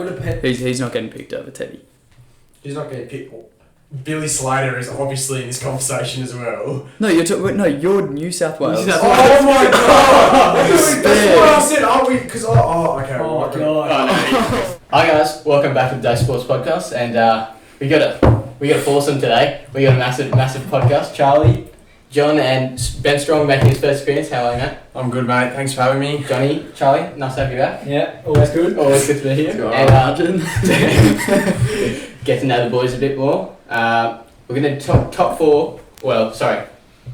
would have He's not getting picked over Teddy. He's not getting picked. Billy Slater is obviously in this conversation as well. No, you're New South Wales. Oh my god! That's what I said. Are we? Because okay. Oh my god. Hi guys, welcome back to the Day Sports Podcast, and we got a foursome today. We got a massive podcast. Charlie, John, and Ben Strong making his first appearance. How are you, mate? I'm good, mate. Thanks for having me. Johnny, Charlie, nice to have you back. Yeah, always good. Always good to be here. And get to know the boys a bit more. We're gonna top four. Well, sorry,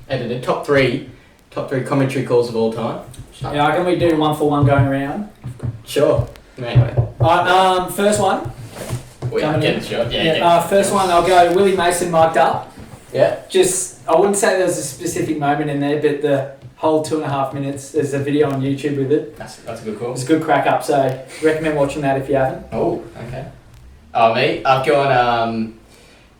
edited top three commentary calls of all time. Yeah, I can we do 1 for 1 going around? Sure. Mate. Alright, first one. First one, I'll go Willie Mason mic'd up. Yeah. Just, I wouldn't say there was a specific moment in there, but the whole 2.5 minutes, there's a video on YouTube with it. That's a good call. It's a good crack up, so recommend watching that if you haven't. Oh, okay. Me, I've gone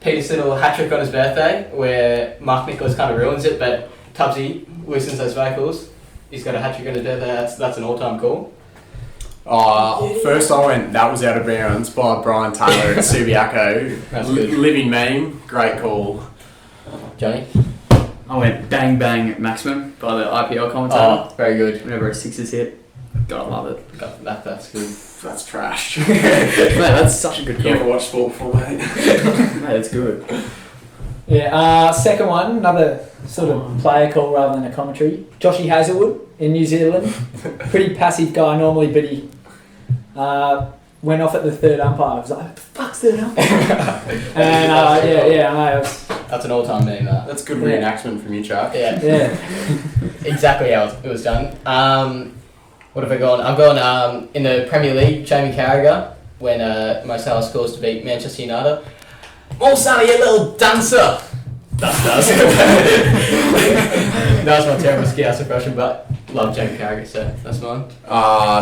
Peter's little hat-trick on his birthday, where Mark Nicholas kind of ruins it, but Tubbsy loosens those vocals. He's got a hat-trick on his birthday, that's an all-time call. First I went, that was out of bounds by Brian Taylor at Subiaco. That's good. Living meme, great call. Johnny? I went bang bang maximum by the IPL commentator. Oh, very good. Whenever a sixes hit, gotta love it. That's good. That's trash. Mate, that's such a good You call. ever watched sport before, mate? Mate, that's good. Yeah, second one, another sort of player call rather than a commentary. Joshy Hazelwood in New Zealand. Pretty passive guy normally, but he went off at the third umpire. I was like, fuck's third umpire? And I know. That's an all-time meme, that. That's good reenactment from you, Chuck. Yeah. Exactly how it was done. What have I gone? I've gone in the Premier League, Jamie Carragher, when Mo Salah scores to beat Manchester United. Mo Salah, you little dancer! That was my terrible Scouser impression, but love Jamie Carragher, so that's mine.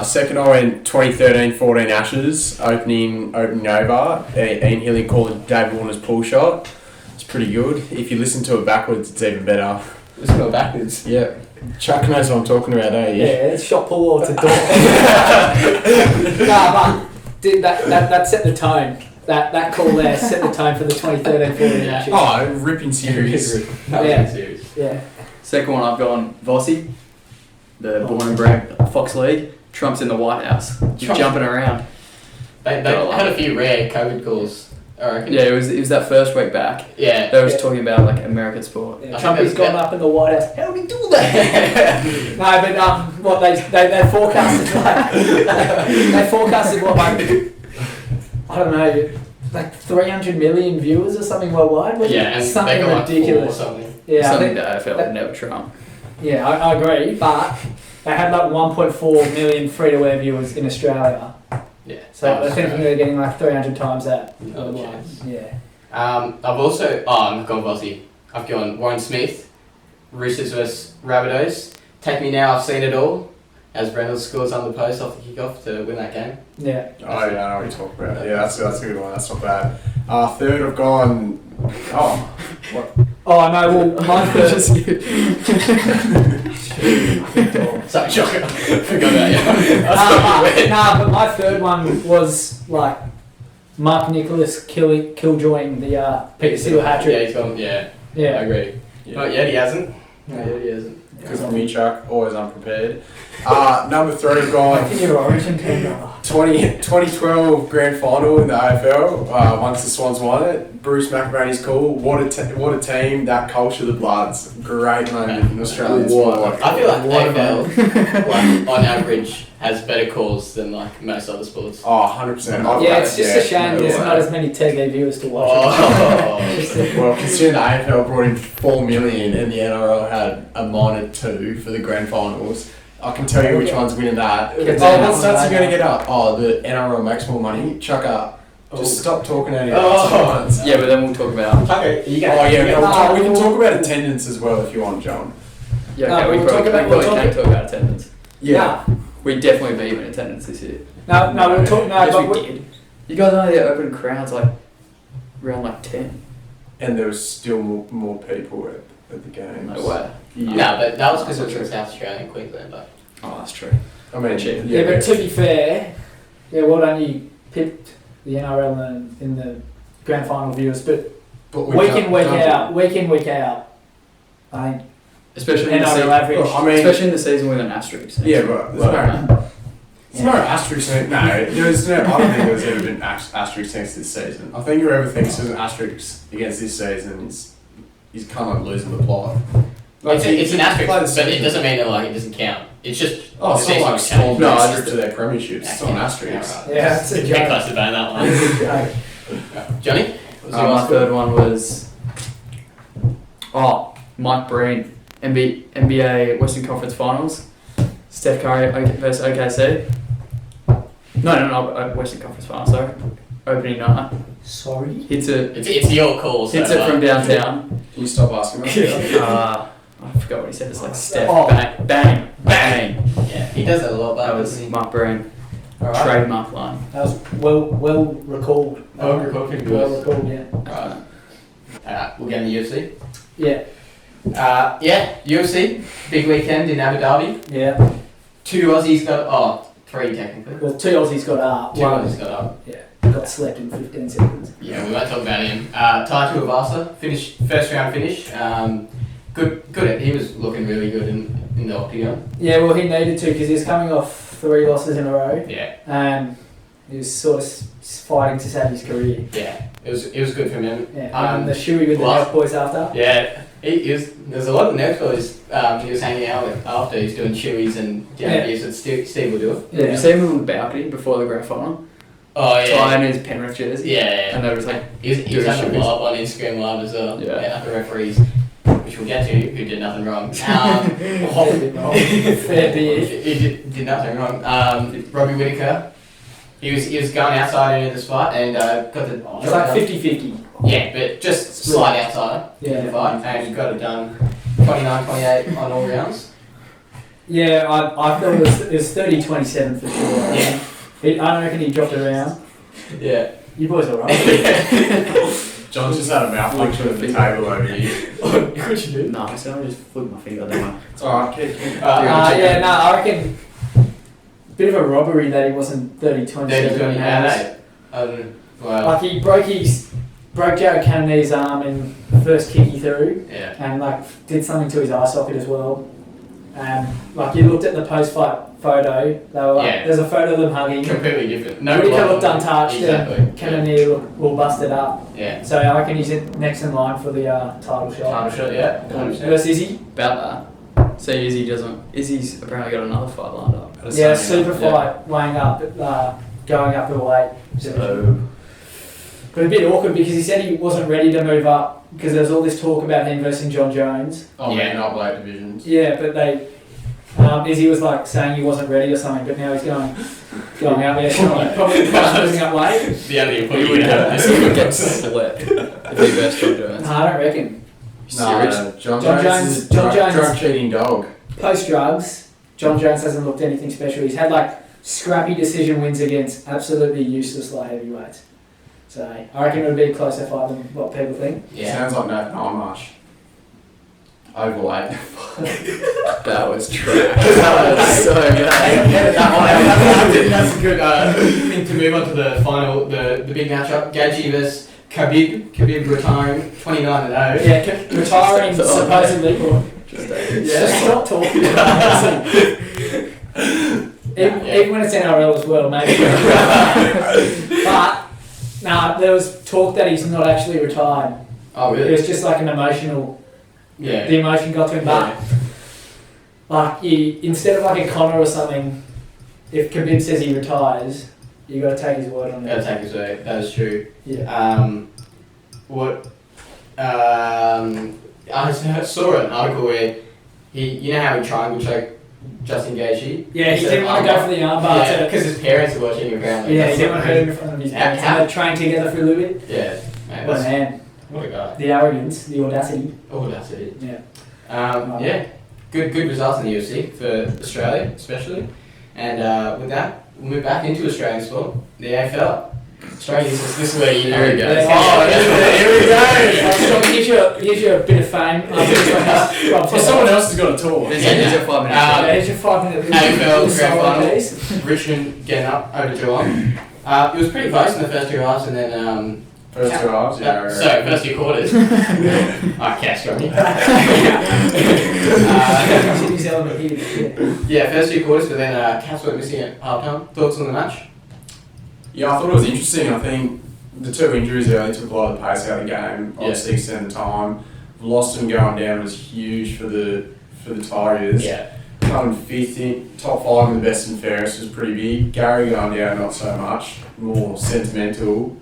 Second I went 2013-14 Ashes, opening over. Ian Healy calling David Warner's pull shot. It's pretty good. If you listen to it backwards, it's even better. Listen to it backwards. Yeah. Chuck knows what I'm talking about, eh? Yeah, it's shot pull or it's a door. But that set the tone. That call there set the tone for the 2013-14 Ashes. Oh, ripping series. Serious. Yeah. Second one, I've gone Vossi, the born and bred Fox League. Trump's in the White House, just jumping around. They had a few rare COVID calls, I reckon. Yeah, it was that first week back. Yeah. They was talking about like American sport. Yeah, Trumpy's gone up in the White House. How did he do that? No, but what they forecasted they forecasted what like I don't know, like 300 million viewers or something worldwide. Was and something they got ridiculous. Like 4 or something. Yeah, Something the AFL would never trump. Yeah, I agree, but they had like 1.4 million free-to-air viewers in Australia. Yeah. So I think they're getting like 300 times that. No chance. Yeah. I've also I've gone Vossi. I've gone Warren Smith, Roosters vs Rabbitohs. Take me now, I've seen it all. As Reynolds scores on the post off the kickoff to win that game. Yeah. Oh yeah, I know what you're talking about. Yeah, that's a good one. That's not bad. Third, I've gone. What? Oh no, well my third. Sorry, Joker. Forgot about you. But my third one was like Mark Nicholas killjoying the Peter Siddle hat-trick. Yeah, he's gone. Yeah, I agree. Yeah. Not yet, he hasn't. Good for me, Chuck. Always unprepared. Number 3, I've gone In your origin team. 2012 Grand Final in the AFL. Once the Swans won it, Bruce McAvaney's call. What a team! That culture, the Bloods. Great moment in Australian sport. I feel like AFL, like on average, has better calls than like most other sports. Oh, 100%. Yeah, it's just a shame there's not as many TV viewers to watch. Well, considering the AFL brought in 4 million and the NRL had a minor 2 for the Grand Finals, I can tell you which one's winning that. What stats are you going to get up? Oh, the NRL makes more money. Chuck up. Just stop talking out of your ass. Yeah, but then we'll talk about. Okay, we can talk about attendance as well if you want, John. Yeah, No, okay, we we'll probably talk about- can talk about attendance. Yeah. We definitely beat you in attendance this year. No, we'll talk. No, Yes, but we did. You guys know the open crowds like around like 10. And there was still more people at the games. No way. No, but that was because it was in South Australia and Queensland. But Oh, that's true. I mean, Yeah, but to be fair, well done you picked the NRL in the grand final viewers, but But week in, week out, I think Especially in the NRL season. average. I mean, Especially in the season with an asterisk. yeah, but there's no asterisk. No, there's no. I don't think there's ever been asterisk against this season. I think whoever thinks there's an asterisk against this season is kind of losing the plot. It's an asterisk, play the but it season. doesn't mean that like it doesn't count. It's just Oh, the it's season not like was Storm changed. No, I asterisk just- to their premierships. It's not an asterisk. Yeah, it's a Get joke. close to ban that one. It's a joke. Johnny, what was your My last third one was Mike Breen, NBA Western Conference Finals. Steph Curry versus OKC. No, Western Conference Finals. Sorry, opening night. Sorry. Hits it It's your call. So hits it from downtown. Can you stop asking me? I forgot what he said. It's like Steph, Oh. bang, bang, bang. Yeah, he does that a lot. That But was Mike Breen. alright. Trademark line. That was well recalled. Well recalled, good Well words. recalled, yeah. Alright, we'll get in the UFC. Yeah, Yeah, UFC, big weekend in Abu Dhabi. yeah. 2 Aussies got, 3 technically. Well, 2 Aussies got up. 2 One Aussies got up. got slept in 15 seconds. Yeah, we won't talk about him. Tai Tuivasa, first round finish. Good. He was looking really good in the octagon. Yeah, well, he needed to because he was coming off 3 losses in a row, Yeah, and he was sort of fighting to save his career. yeah. It was good for him. Yeah, and the shoey with the Nelk boys after. Yeah, he was. There's a lot of Nelk boys. He was hanging out with after. He's doing chewies and Yeah. beers that Steve will do it. Yeah. Have you seen him on the balcony before the grand final? Oh yeah. Tying his Penrith jersey. Yeah. And they was like, He was doing having a showies. blow up on Instagram Live as well. Yeah. At the referees, which we'll get to, who did nothing wrong. Fair beard. He did nothing wrong. Robbie Whittaker, he was going outside into the spot and got the It's like 50-50. yeah, but just slight outside in the Yeah. fight and got it done 29-28 on all rounds. Yeah, I thought it was 30-27 for sure. Yeah. I don't reckon he dropped around. Yeah. You boys are right. John's just had a mouth function at the table over here. What'd you do? no, I said I just flipped my finger that way. It's alright, keep. Yeah, no, I reckon bit of a robbery that he wasn't 30-27. Well, Like he broke Jared Kennedy's arm in the first kick he threw, yeah. and like did something to his eye socket as well. Like you looked at the post-fight photo, they were like, Yeah. there's a photo of them hugging. Completely different. Whittaker blood. looked untouched, Exactly. and Kennedy looked all busted up. Yeah. So I reckon he's next in line for the title shot. Title shot, yeah. 100%. Versus Izzy. About that. So Izzy's apparently got another fight lined up. Yeah, super Yeah. fight, weighing up, going up the weight. So, But a bit awkward because he said he wasn't ready to move up because there was all this talk about him versus John Jones. Oh, Yeah. man, not weight divisions. Yeah, but Izzy was like saying he wasn't ready or something, but now he's going out there, probably moving up weight. The only he would get slept if he versed John Jones. No, I don't reckon. Serious? No, John John Jones is a Jones- drug cheating dog. Post drugs, John Jones hasn't looked anything special. He's had like scrappy decision wins against absolutely useless light heavyweights. So I reckon it would be a closer fight than what people think. Yeah. Sounds like Nathan Armash. Overweight. That was trash. That was so bad. That's a good thing to move on to the final, the big matchup. Gaethje versus Khabib. Khabib retiring 29-0. Yeah, retiring supposedly. Yeah. Stop talking about it. Even when it's NRL as well, maybe. But there was talk that he's not actually retired. Oh, It really? was just like an emotional. Yeah. The emotion got to him. But like, instead of like a Connor or something, if Khabib says he retires, you got to take his word on Gotta it. take his way. That is true. Yeah. I saw an article where you know how he triangle choked Justin Gaethje? Yeah, he didn't want to go for the armbar. Yeah, because his parents are watching apparently. Yeah, he That's didn't want to not hurt him in front of his parents. How- And they trained together for a little bit. good. Yeah, man, What a that's, man. what a guy. The arrogance, the audacity. Oh, that's it. Yeah. Yeah, good results in the UFC for Australia, especially. And with that, we'll move back into Australian sport, the AFL. Australia, this is where you There we go. Yeah. Oh, here we go! Here's your bit of fame. So someone else has got to talk. Here's Yeah. your 5 minutes. Here's your 5 minute AFL grand final. please. Richmond getting up over Geelong. It was pretty close in the first two halves, and then First two halves, yeah. sorry, first two quarters. Cash got me. New Zealand are here. Yeah, first two quarters, but then Cats went missing at half-time. Thoughts on the match? Yeah, I thought it was interesting. I think the two injuries early took a lot of the pace out of the game. Obviously, extended time. Velocity going down was huge for the Tigers. Yeah. Coming fifth in top five in the best and fairest was pretty big. Gary going down, not so much, more sentimental.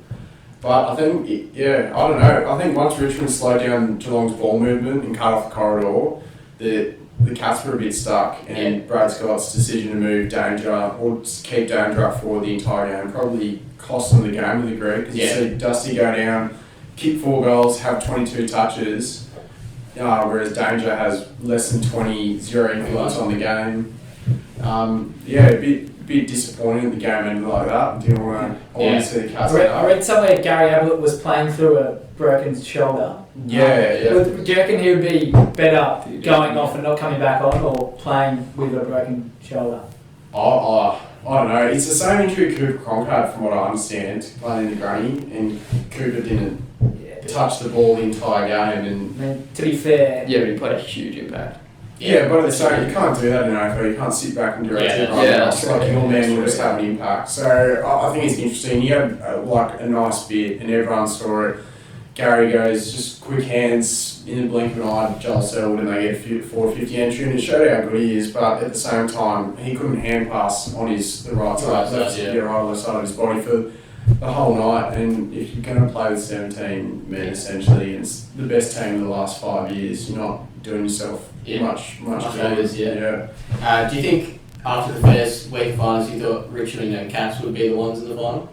But I think, I don't know. I think once Richmond slowed down Geelong's ball movement and cut off the corridor, the Cats were a bit stuck, and Brad Scott's decision to move Danger or keep Danger up for the entire game probably cost them the game to a degree, because you see Dusty go down, kick 4 goals, have 22 touches, whereas Danger has less than 20, 0 influence on the game. A bit disappointing that the game ended like that. Do you want to see the Cats? I read somewhere Gary Ablett was playing through a broken shoulder. Do you reckon he would be better going off and not coming back on, or playing with a broken shoulder? I don't know. It's the same injury Cooper Cronk had, from what I understand, playing in the granny, and Cooper didn't touch the ball the entire game. And I mean, to be fair, but he played a huge impact. Yeah, but at the same, you can't do that in AFL. You can't sit back and direct it. That's like your man will just have an impact. So I think it's interesting. You had a nice bit, and everyone saw it. Gary goes just quick hands in the blink of an eye, Joel settled, and they get a 450 entry, and it showed how good he is. But at the same time, he couldn't hand pass on the right side, left side of his body for the whole night. And if you're going to play with 17 men, essentially, it's the best team in the last 5 years. You're not doing yourself much favours. Do you think after the first week of finals, you thought Richmond and Cats would be the ones in the final?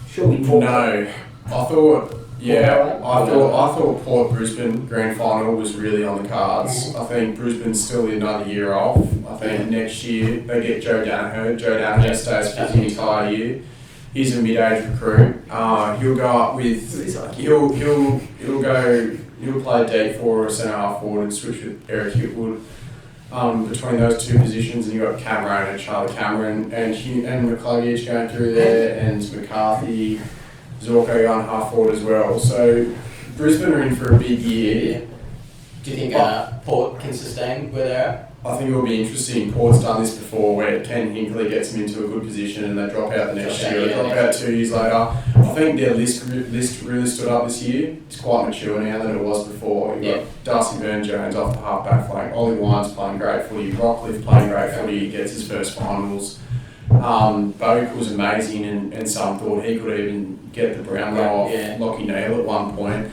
Surely No, I thought. I thought Port Brisbane grand final was really on the cards. I think Brisbane's still another year off. I think next year they get Joe Danaher. Joe Danaher stays for the entire year. He's a mid-age recruit. He'll go up with he'll play deep forward or centre half forward and switch with Eric Hipwood between those two positions, and you've got Cameron and Charlie Cameron and McCluggage going through there, and McCarthy, Zorko going half forward as well. So Brisbane are in for a big year. Do you think Port can sustain where they're at? I think it will be interesting. Port's done this before, where Ken Hinkley gets them into a good position and they drop out the next year, drop out 2 years later. I think their list really stood up this year. It's quite mature now than it was before. You've got Darcy Byrne-Jones off the half-back flank, Ollie Wine's playing great footy, Rockcliffe playing great footy, he gets his first finals. Boak was amazing, and some thought he could even get the Brownlow off Lockie Neal at one point.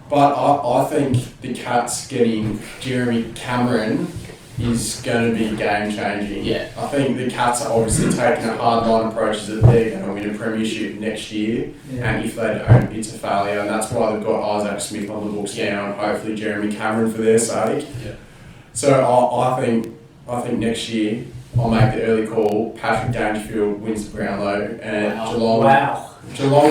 But I think the Cats getting Jeremy Cameron is going to be game changing. I think the Cats are obviously taking a hardline approach that they're going to win a premiership next year, and if they don't, it's a failure, and that's why they've got Isaac Smith on the books now, and hopefully Jeremy Cameron for their sake. So I think next year I'll make the early call. Patrick Dangerfield wins the Brownlow, and Geelong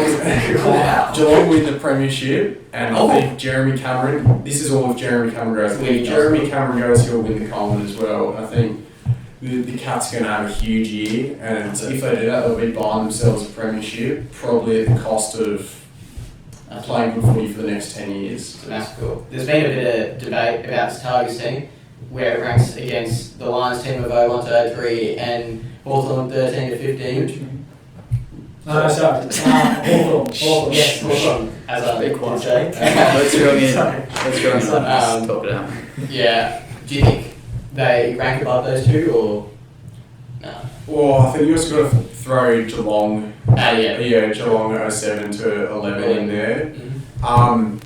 win the premiership, and I think Jeremy Cameron. This is all if Jeremy Cameron goes. If Jeremy Cameron goes, he'll win the Coleman as well. I think the Cats are going to have a huge year, and if they do that, they'll be buying themselves a premiership, probably at the cost of playing good footy for the next 10 years. So that's cool. There's been a bit of debate about this Tigers team, where it ranks against the Lions team of 01 to 03 and Hawthorn 13 to 15. Hawthorn. Yes, Hawthorn. As I Big one. say. Let's go in. Talk it out. Yeah. Do you think they rank above those two, or no? Well, I think you also got to throw Geelong. Geelong 07 to 11 in there. Mm-hmm.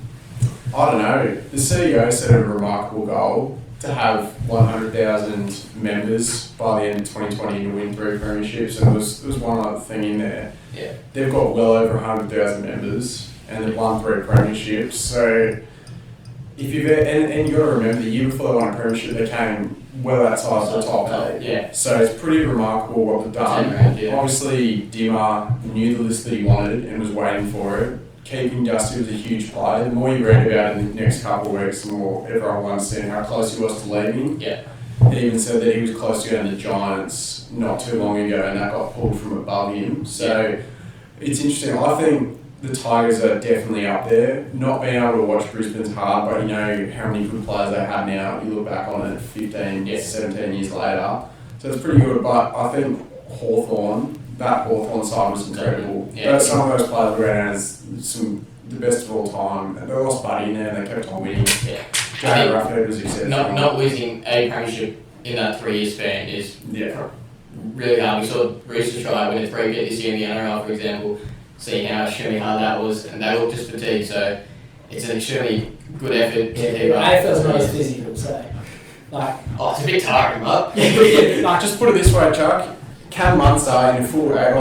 I don't know. The CEO set a remarkable goal to have 100,000 members by the end of 2020 to win 3 premierships, and there was one other thing in there. Yeah. They've got well over 100,000 members, and they've won 3 premierships. So if you've and you got to remember, the year before they won a premiership, they came well outside the top 8. Yeah. So it's pretty remarkable what they've done. Obviously, Dimmer knew the list that he wanted and was waiting for it. Keeping Dusty was a huge player. The more you read about it in the next couple of weeks, the more everyone will understand how close he was to leaving. Yeah. he even said that he was close to going to the Giants not too long ago, and that got pulled from above him. So it's interesting. I think the Tigers are definitely up there. Not being able to watch Brisbane's hard, but you know how many good players they have now. You look back on it 15, 17 years later. So it's pretty good, but I think that Hawthorn side was incredible. Yeah. Some of those players were around as the best of all time. They lost Buddy in there and they kept on winning. Yeah. Jay Roughhead, as you said. Not losing a premiership in that 3-year span is really hard. We saw Roosters try when it's break it this year in the NRL, for example, seeing how extremely hard that was, and they looked just fatigued. So it's an extremely good effort to keep up. AFL's not as physical, so It's a bit tiring, but Just put it this way, Chuck. Cam Munster in a full eight,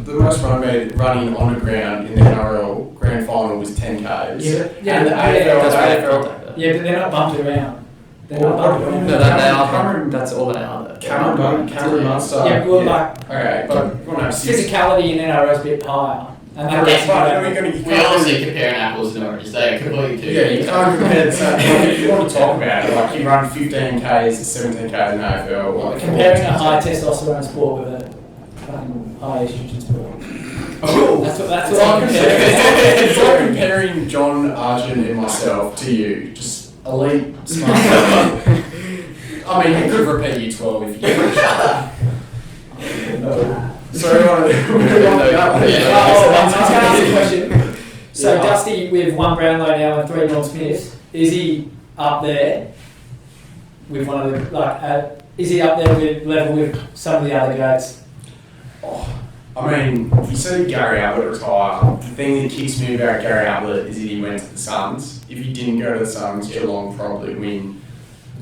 the most run made running on the ground in the NRL grand final was 10Ks. And the AFL. Yeah, but they're not bumped around. They're not bumped around. No, they are. That's all they are. Cameron Munster. Yeah, well, Okay, but you want to have physicality in NRL is a bit higher. And we obviously comparing apples and oranges. They are completely two. Yeah, you can't compare the same. If you want to talk about it, like you run 15Ks, 17Ks in AFL. Like comparing a high testosterone sport with a fucking high estrogen sport. Oh, that's what I'm I'm comparing. comparing. It's like comparing John Argent and myself to you. Just elite, smart. I mean, you could repeat you 12 if you could. So, I was going to ask a question. So, Dusty with 1 Brownlow now and 3 Norm Smiths, is he up there with one of the, is he up there with level with some of the other guys? I mean, if you see Gary Ablett retire, the thing that kicks me about Gary Ablett is that he went to the Suns. If he didn't go to the Suns, Geelong probably win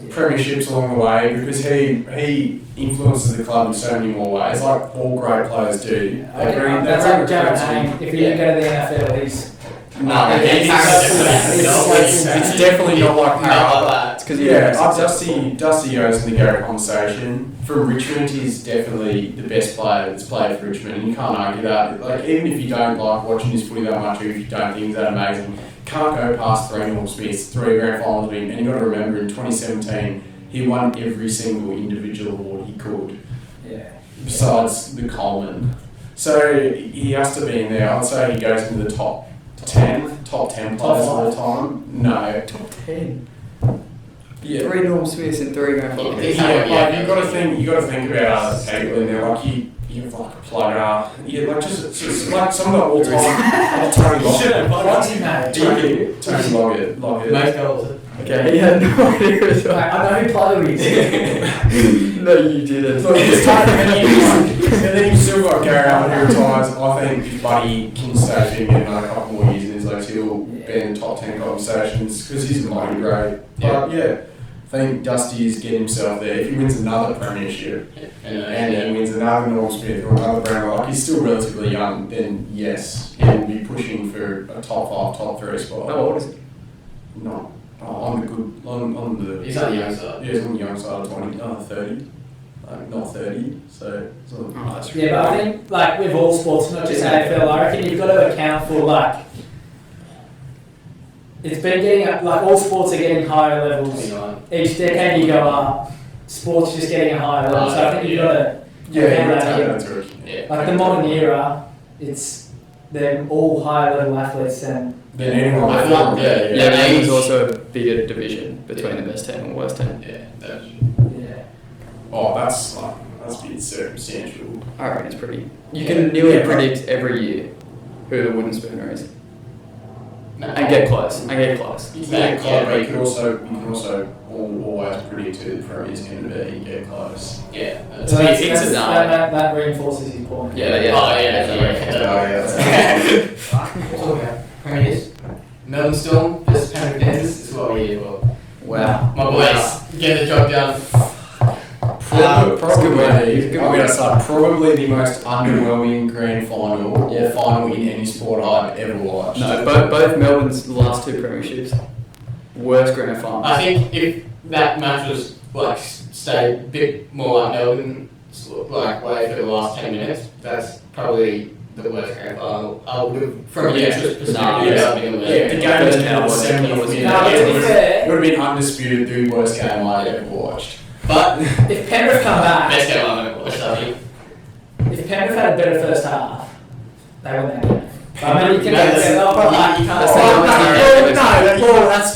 premierships along the way because he influences the club in so many more ways, like all great players do. That's like Jared Hayne. If he didn't go to the NFL, he's... No, it's definitely not like that. It's because Dusty goes in the Gary conversation. From Richmond, he's definitely the best player that's played for Richmond, and you can't argue that. Like, even if you don't like watching his footy that much, or if you don't think he's that amazing, can't go past 3 Norm Smiths, 3 grand finals with him, and you've got to remember in 2017, he won every single individual award he could. Yeah. Besides the Coleman. So he has to be in there. I'd say he goes into the top 10 players of all time. No. Top 10. Yeah. 3 Norm Smiths and 3 grand finals. You've got to think about other people in there. Like you have like a Plugger. Yeah, like just like some of the all time. Tony Lockett. What's his name? Tony Lockett. Most goals. Okay, he had no idea as well. I know who Plugger is. No, you didn't. And then you still got Gary Ablett who retires. I think his buddy can stay for him another couple more years in his like he'll be in the top 10 conversations because he's mighty great. But yeah, I think Dusty's getting himself there. If he wins another premiership and he wins another Norm Smith or another Brownlow, like he's still relatively young, then yes, he'll be pushing for a top 5, top 3 spot. How old is he? No. On the He's on the young side. Yeah, he's on the young side of 30. Not 30, so it's not, that's Yeah, but I think like with all sports, not just AFL, I reckon you've got to account for like it's been getting like all sports are getting higher levels. Each decade you go up, sports just getting a higher level. So I think you've got to like the modern era, they're all higher level athletes than anyone. There's also a bigger division between the best 10 and worst 10. Yeah. Oh, that's a bit circumstantial. I reckon it's pretty. You can nearly predict every year who the wooden spooner is. And get close. You can get close, but you can also always predict who the Premier's going to be and get close. Yeah. So that reinforces his point. Talk about Premiers. Melbourne Storm versus Penrith Panthers. This is what we're here for. Wow. My boys, get the job done. Probably the most underwhelming grand final or final in any sport I've ever watched. No, both Melbourne's last 2 premierships. Worst grand final. I think if that match was like stayed a bit more like Melbourne, like way for the last 10 minutes, that's probably the worst grand final. I would have, from a interest perspective, the game was now To be fair, it would have been undisputed the worst game I'd ever watched. But If Penrith come back, let's go on and watch that. if Penrith had a better first half, they win that game. I mean, you can No, get that's- oh, but like, you That's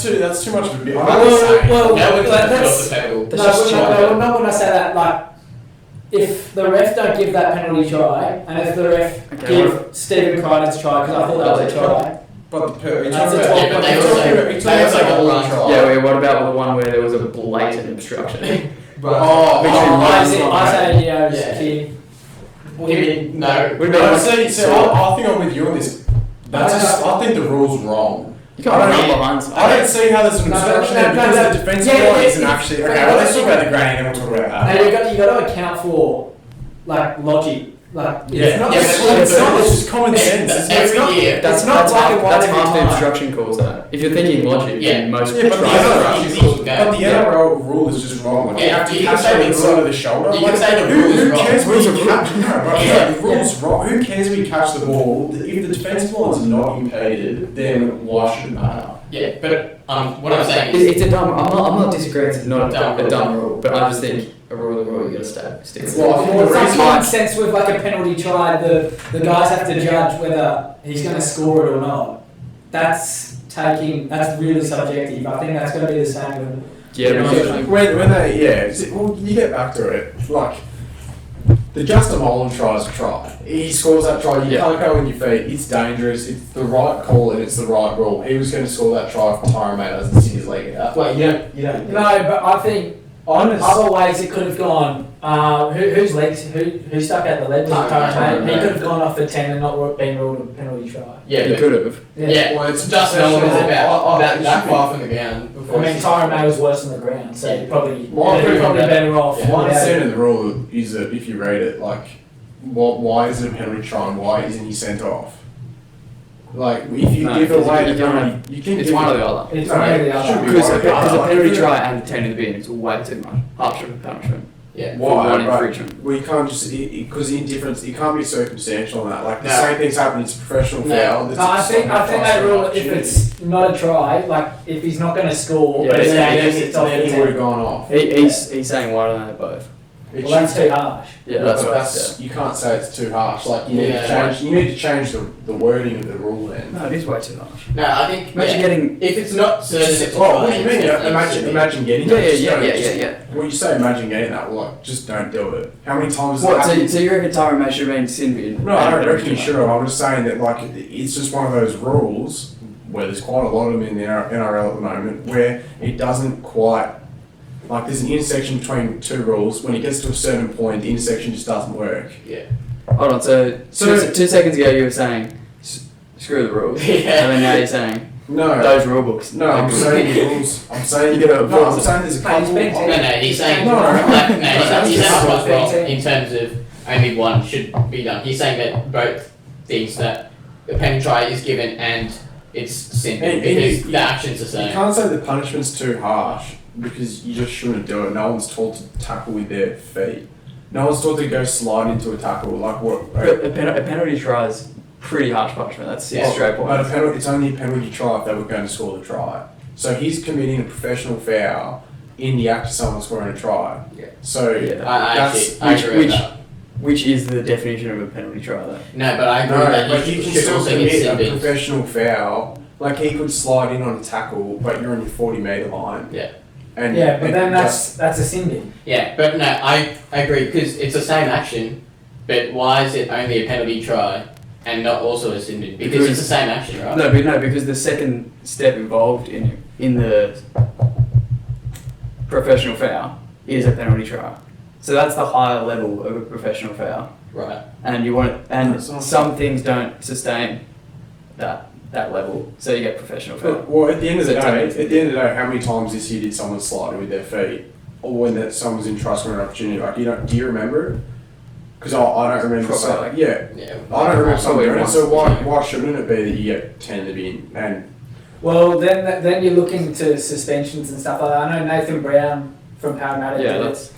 can't. that's too much of a bit. Well, No one like, can that's- off the pedal. No, not when I say that. Like, if the ref don't give that penalty try, and if the ref Okay, give Stephen Crichton's try, because I thought that was a try. But That's a Yeah, but they also got one try. Yeah, wait, what about the one where there was a blatant obstruction? Isaiah Yeo's Yeah. kid. What do you mean? No. What No, about see, I think I'm with you on this. That's just, I think the rule's wrong. you can't I run don't- behind. I don't see how there's an No, obstruction no, there no, because no. the defensive Yeah, line yeah, isn't yeah. actually. Okay, well, let's talk about the granny and then we'll talk about Now that. you got to account for like logic, like It's not Yeah, just but- common sense, it's just common sense. It's Every not- year. That's not that's black half, and white that's every half the time. obstruction calls though. If you're thinking logic, Yeah. then most Yeah, but the tries are NRL right. but the NRL rule is just wrong. Like, you Yeah, have to you can catch say it the inside rule- of the shoulder. you can Like, say the who rule is wrong. cares where you catch? No, but Yeah. the rule's wrong. Who cares where you catch the ball? If the defensive line's not impeded, then why should it matter? Yeah, but what I'm saying is, It's a dumb. I'm not disagreeing. It's not Dumb a dumb rule, but I just think a rule you gotta stick with. Well, I think Well, the it's reason like common sense with like a penalty try. The guys have to judge whether he's going to score it or not. That's really subjective. I think that's going to be the same with. Yeah, but when they well you get back to it like the Justin Holland tries a try. He scores that try. You Yeah. can't go on your feet. It's dangerous. It's the right call and it's the right rule. He was going to score that try for Tyron May doesn't see his leg out. Like you don't. No, but I think Honest. other ways it could have gone. Whose legs? Who stuck out the leg? Was it Tyron May? He could have gone off for 10 and not been ruled a penalty try. yeah, you but could have. yeah, Well, it's just no one was professional. about it that should far from the ground. I Before mean, Tyron May was worse on the ground, so Yeah. you probably Well, you're probably better off. My without understanding it. of the rule is that if you read it, like, why is it a penalty try and why isn't he sent off? Like, if you No, give because away you the can't penalty, you can It's give one or it- the other. It's No, one or it the should other. be Because one or the a other. penalty try and 10 to the bin is way too much. Harsh of a punishment. Yeah. For Why? one Right. infringement. Well, you can't just because the indifference. You can't be circumstantial on that. Like the No. same thing's happening. It's a professional No. foul. No, I think that rule. If it's not a try, like if he's not going to score, but it's dangerous, it's off the then he would have 10. gone off. He's saying why don't they have both? It Well, that's should- too harsh. Yeah, but that's what I that's said. you can't say it's too harsh. Like you need Yeah. to change. You need to change the wording of the rule then. No, it is way too harsh. No, I think Imagine yeah, getting. if it's not certain, it's a Oh, try, what do you mean? it's- Imagine getting Yeah, that. yeah, Just yeah, don't- yeah, just- yeah, yeah. When you say imagine getting that, well, like just don't do it. How many times? What? Has it happened? So you reckon Tyron May should have been sin bin? No, I don't reckon he should have. I'm just saying that like it's just one of those rules where there's quite a lot of them in the NRL at the moment where it doesn't quite like there's an intersection between two rules. When it gets to a certain point, the intersection just doesn't work. Yeah. Hold on. So, So- two seconds ago you were saying screw the rules, Yeah. and then now you're saying No, those rule books. no, I'm saying the rules. I'm saying You gotta no, I'm enforce it. saying there's a Hey, he's couple. been No, he's saying No, no, no. like, no, That's he's just saying what what's I'm wrong saying. in terms of only one should be done. He's saying that both things that the penalty try is given and it's simple And because you- the action's the You same. can't say the punishment's too harsh because you just shouldn't do it. No one's taught to tackle with their feet. No one's taught to go slide into a tackle. Like what? But a penalty try is pretty harsh punishment. That's 6 Yeah. straight But a points. penalty, it's only a penalty try if they were going to score the try. So he's committing a professional foul in the act of someone scoring a try. Yeah. So Yeah. I that's agree with which- that. Which is the definition of a penalty try, though. No, but I agree no, that but you you can should still also get commit a sin bins. professional foul. Like he could slide in on a tackle, but you're on your 40-meter line. Yeah. And Yeah, but and then just- that's a sin bin. Yeah, but no, I agree because it's the same action, but why is it only a penalty try and not also a sin bin? Because it's the same action, right? No, because the second step involved in the professional foul is a penalty try. So that's the higher level of a professional foul, Right. and you want and That's awesome. some things don't sustain that level, so you get professional foul. Well, at the end of the So day, technically- at the end of the day, how many times this year did someone slide with their feet, or when that someone's in trust for an opportunity? Like do you remember? Because I don't remember. Probably. So, yeah, Yeah. I don't remember someone doing it. once. So why shouldn't it be that you get 10 in the bin and Well, then you're looking to suspensions and stuff like that. I know Nathan Brown from Parramatta Yeah, did that's it.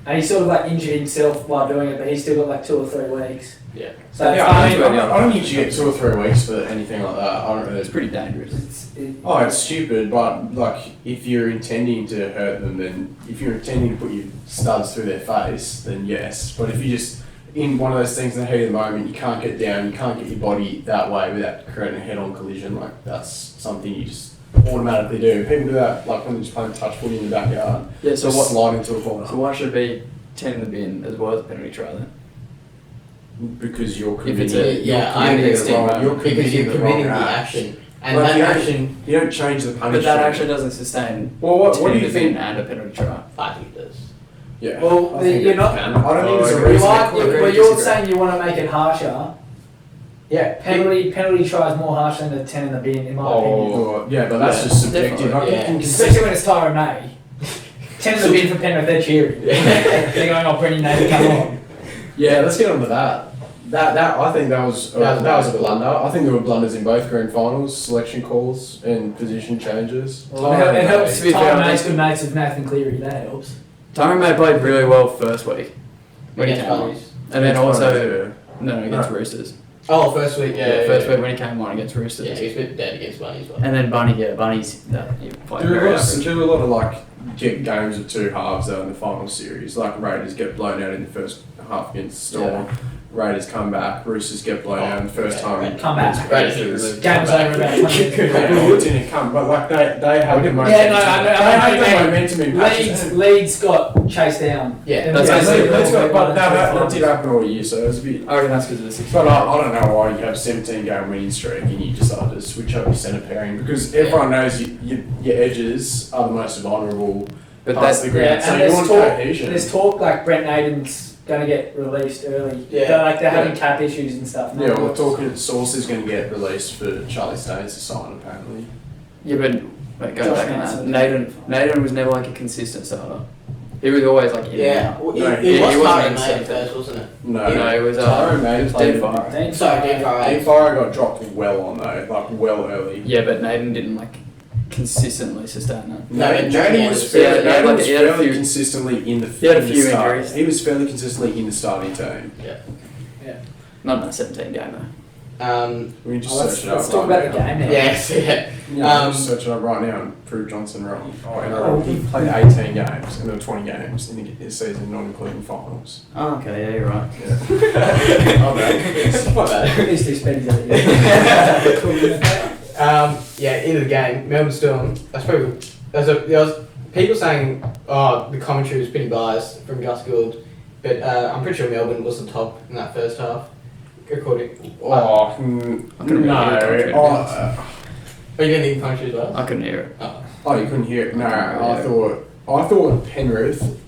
And he sort of like injured himself while doing it, but he's still got like 2 or 3 weeks. Yeah. So Yeah, I mean, I don't think you get 2 or 3 weeks for anything like that. I don't really. It's pretty dangerous. It's stupid, but like if you're intending to hurt them, then if you're intending to put your studs through their face, then yes. But if you just in one of those things in the heat of the moment, you can't get down, you can't get your body that way without creating a head-on collision. Like that's something you just automatically do. People do that like when they're just playing touch footy in the backyard. Yeah, So so what's what? sliding to a corner? So why should it be 10 in the bin as well as a penalty try then? Because you're If it's committing. Yeah, you're I committing understand the wrong- that. You're Because you're the committing the wrong action. And Well, that you don't- action, You don't change the punishment. But that action doesn't sustain Well, what 10 do in you the bin think? and a penalty try. I think it does. Yeah. Well, I think you're it not. can. I don't think there's a agree. You reason. are, Agree, but you're disagree. saying you want to make it harsher. Yeah. Penalty tries more harsh than the 10 in the bin, in my opinion. Oh, yeah, but that's Yeah, just subjective. definitely. I think Especially when it's Tyrone May. 10 in the bin for Penrith, they're cheering. They're going, oh, Brendan Navy, come on. Yeah, let's get on to that. That I think that was a blunder. I think there were blunders in both grand finals, selection calls and position changes. Well, it helps To be fair, Tyrone I May's think- good mates with Nathan Cleary, that helps. Tyrone May played really well first week. When he Against came on. Bunnies. And then also, Yeah. no, against Roosters. Oh, first week, First week when he came on against Roosters. Yeah, he was a bit dead against Bunnies. But And then Bunny's that he played There very were average. a lot of like games of 2 halves though in the final series. Like Raiders get blown out in the first half against Storm. Raiders come back. Roosters get blown out in the first yeah, time. Raiders come back. against Raiders Panthers. didn't Game was over about 20 minutes. It didn't come, but like they had the momentum. Yeah, no, I know, They had the I know. momentum in patches. Leeds got chased down. Yeah, that's basically- But that did happen all year, so it was a bit. I reckon that's because of the 6. But I don't know why you have 17 game winning streak and you decide to switch up your centre pairing because everyone knows your edges are the most vulnerable But parts that's of the ground. Yeah, So and you there's want talk- cohesion. There's talk like Brent Naden's going to get released early. Yeah. They're having cap issues and stuff. Yeah, we're talking Source is going to get released for Charlie Staines to sign apparently. Yeah, but wait, going Josh back on Manson. that, Naden was never like a consistent starter. He was always like in and Yeah, out. well, No, it he was wasn't Tyrone in May centre. first, wasn't it? No, No, it was Tyrone May it was played- Dean Farrar. Sorry, Dean Farrar. Dean Farrar got dropped well on though, like well early. Yeah, but Naden didn't like consistently sustain that. No, but Naden was Yeah, fairly, yeah, Naden like was he had a fairly few- consistently in the he had a in the few start. injuries. He was fairly consistently in the starting team. Not in that 17 game though. We can just Oh, search it let's up talk right about the now. game now. Yes, yeah. Yeah, just search it up right now and prove Johnson wrong. He played 18 games and there were 20 games in the season, not including finals. Oh, okay, yeah, you're right. Yeah. My bad. At least these Spenny's out Yeah, in the game, Melbourne Storm. That's probably there was people saying, oh, the commentary was pretty biased from Gus Gould, but I'm pretty sure Melbourne was the top in that first half, according. Oh, I couldn't no. really hear the commentary. Oh, you didn't think the commentary was biased? I couldn't hear it. Oh, you couldn't hear it? No, I thought Penrith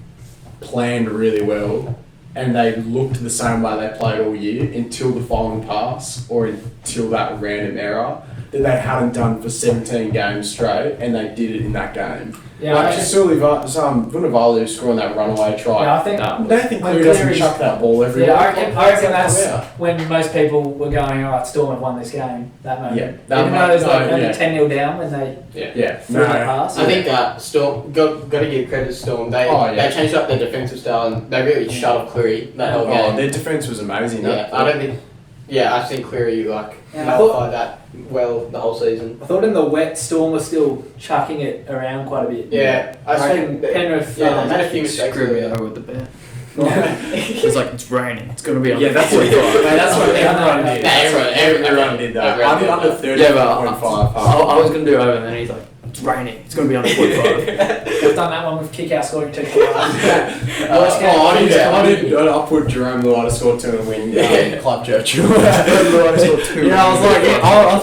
planned really well and they looked the same way they played all year until the final pass or until that random error that they hadn't done for 17 games straight and they did it in that game. Yeah, like, I just Vunivalu scoring that runaway try. Yeah, I think. That was- Nathan When Cleary doesn't Cleary's- chuck that ball every Yeah, week. I reckon that's Yeah. when most people were going, all right, Storm have won this game. That moment. Yeah, that Even though it was like moment, only yeah. 10-0 down when they Yeah, threw that pass. I think Storm got to give credit to Storm. They they changed up their defensive style and they really shut off Cleary that whole Oh, game. their defence was amazing. Yeah, I don't think. Yeah, I think Cleary like Yeah, I thought- nullified that well the whole season. I thought in the wet, Storm was still chucking it around quite a bit. Yeah, I I reckon. think Penrith. Yeah, they made a few mistakes. Screw me earlier. over with the bear. It's like, it's raining. It's going to be on Yeah, that's what that's what everyone did. Everyone did that. Everyone I'm did under that. 30.5. I was going to do over and then he's like, it's raining. It's going to be on 45. They've done that one with kick-out scoring 2 tries. I put Jerome Luai to score 2 and win Club Churchill. Yeah, I was like, I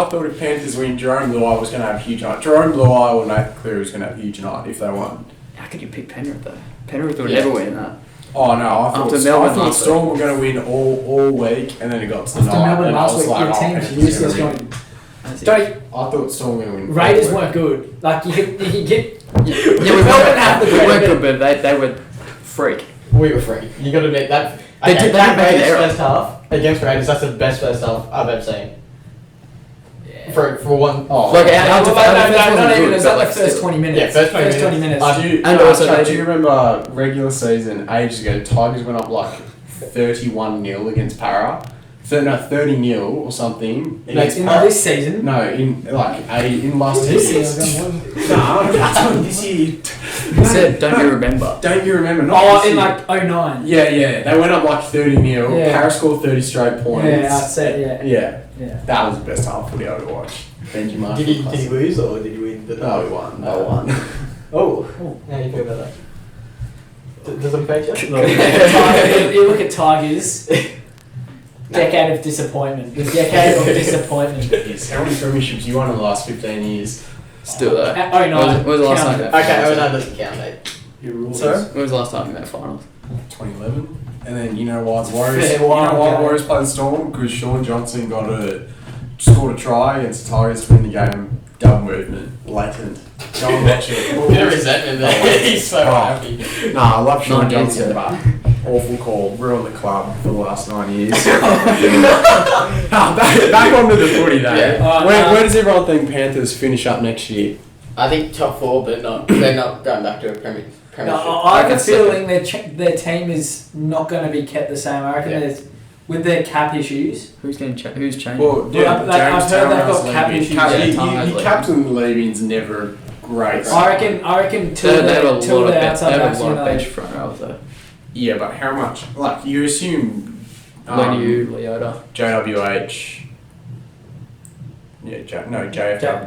thought if Panthers win, Jerome Luai was going to have a huge night. Jerome Luai or Nathan Cleary was going to have a huge night if they won. How could you pick Penrith though? Penrith would Yeah. never win that. Oh no, I After Melbourne thought last Storm were going to win all week, and then it got to the After night, Melbourne and I last was week, like, your oh, team's Panthers are useless. gonna win. Don't, I thought Storm were going to win. Raiders all week. weren't good. Like, you could get... Yeah, we Melbourne had the we weren't credit. good, but they were freak. We were free. You got to admit that. They did that Raiders error. first half against Raiders. That's the best first half I've ever seen. for one. Oh, Like, Yeah, our well, defense no, wasn't not even. good, It's but, like like, the first still. 20 minutes. Yeah, first 20 minutes. And also do they you remember regular season ages ago? Tigers went up like 31-0 against Para. 30-0 or something. against In Para. this season. No, in last This year. season. No, that's not this year. He said, don't you remember? Don't you remember? Not Oh, this in year. like 09. Yeah. They went up like 30-0. Yeah. Para scored 30 straight points. Yeah, I'd say, yeah. Yeah, Yeah. that was the best half footy I ever watched. Thank you, Mark. Did he lose or did he win? No, we won. They won. Oh, how do you feel about that? Does it affect you? You look at Tigers. Decade of disappointment. The decade of disappointment. Yes. How many premierships you won in the last 15 years? Still though. At When 09. was the last time? counted. Okay, that doesn't count, mate. Sorry? When was the last time you made finals? 2011. And then you know why the Warriors? Fair You know while why the ago. Warriors played the Storm? Because Sean Johnson scored a try against the Tigers to win the game. Double movement, latent. Go and watch it. Bit of resentment there. He's so happy. Nah, I love Sean 19, Johnson, yeah. but awful call. Ruined the club for the last 9 years. back onto the footy though. Yeah. Where does everyone think Panthers finish up next year? I think top 4, but they're not going back to a premiership. No, I have a reckon feeling their team is not going to be kept the same. I reckon Yeah. there's with their cap issues. Who's changing? Well, Yeah, I've heard they've got Tamar's cap leaving. issues. Yeah, You Tamar's leaving. captain leaving's never great. I reckon till they have a till lot of the they outside have backs, a you lot of know. bench front rows though. Yeah, but how much? Like you assume Leniu, Leota. JWH. Yeah,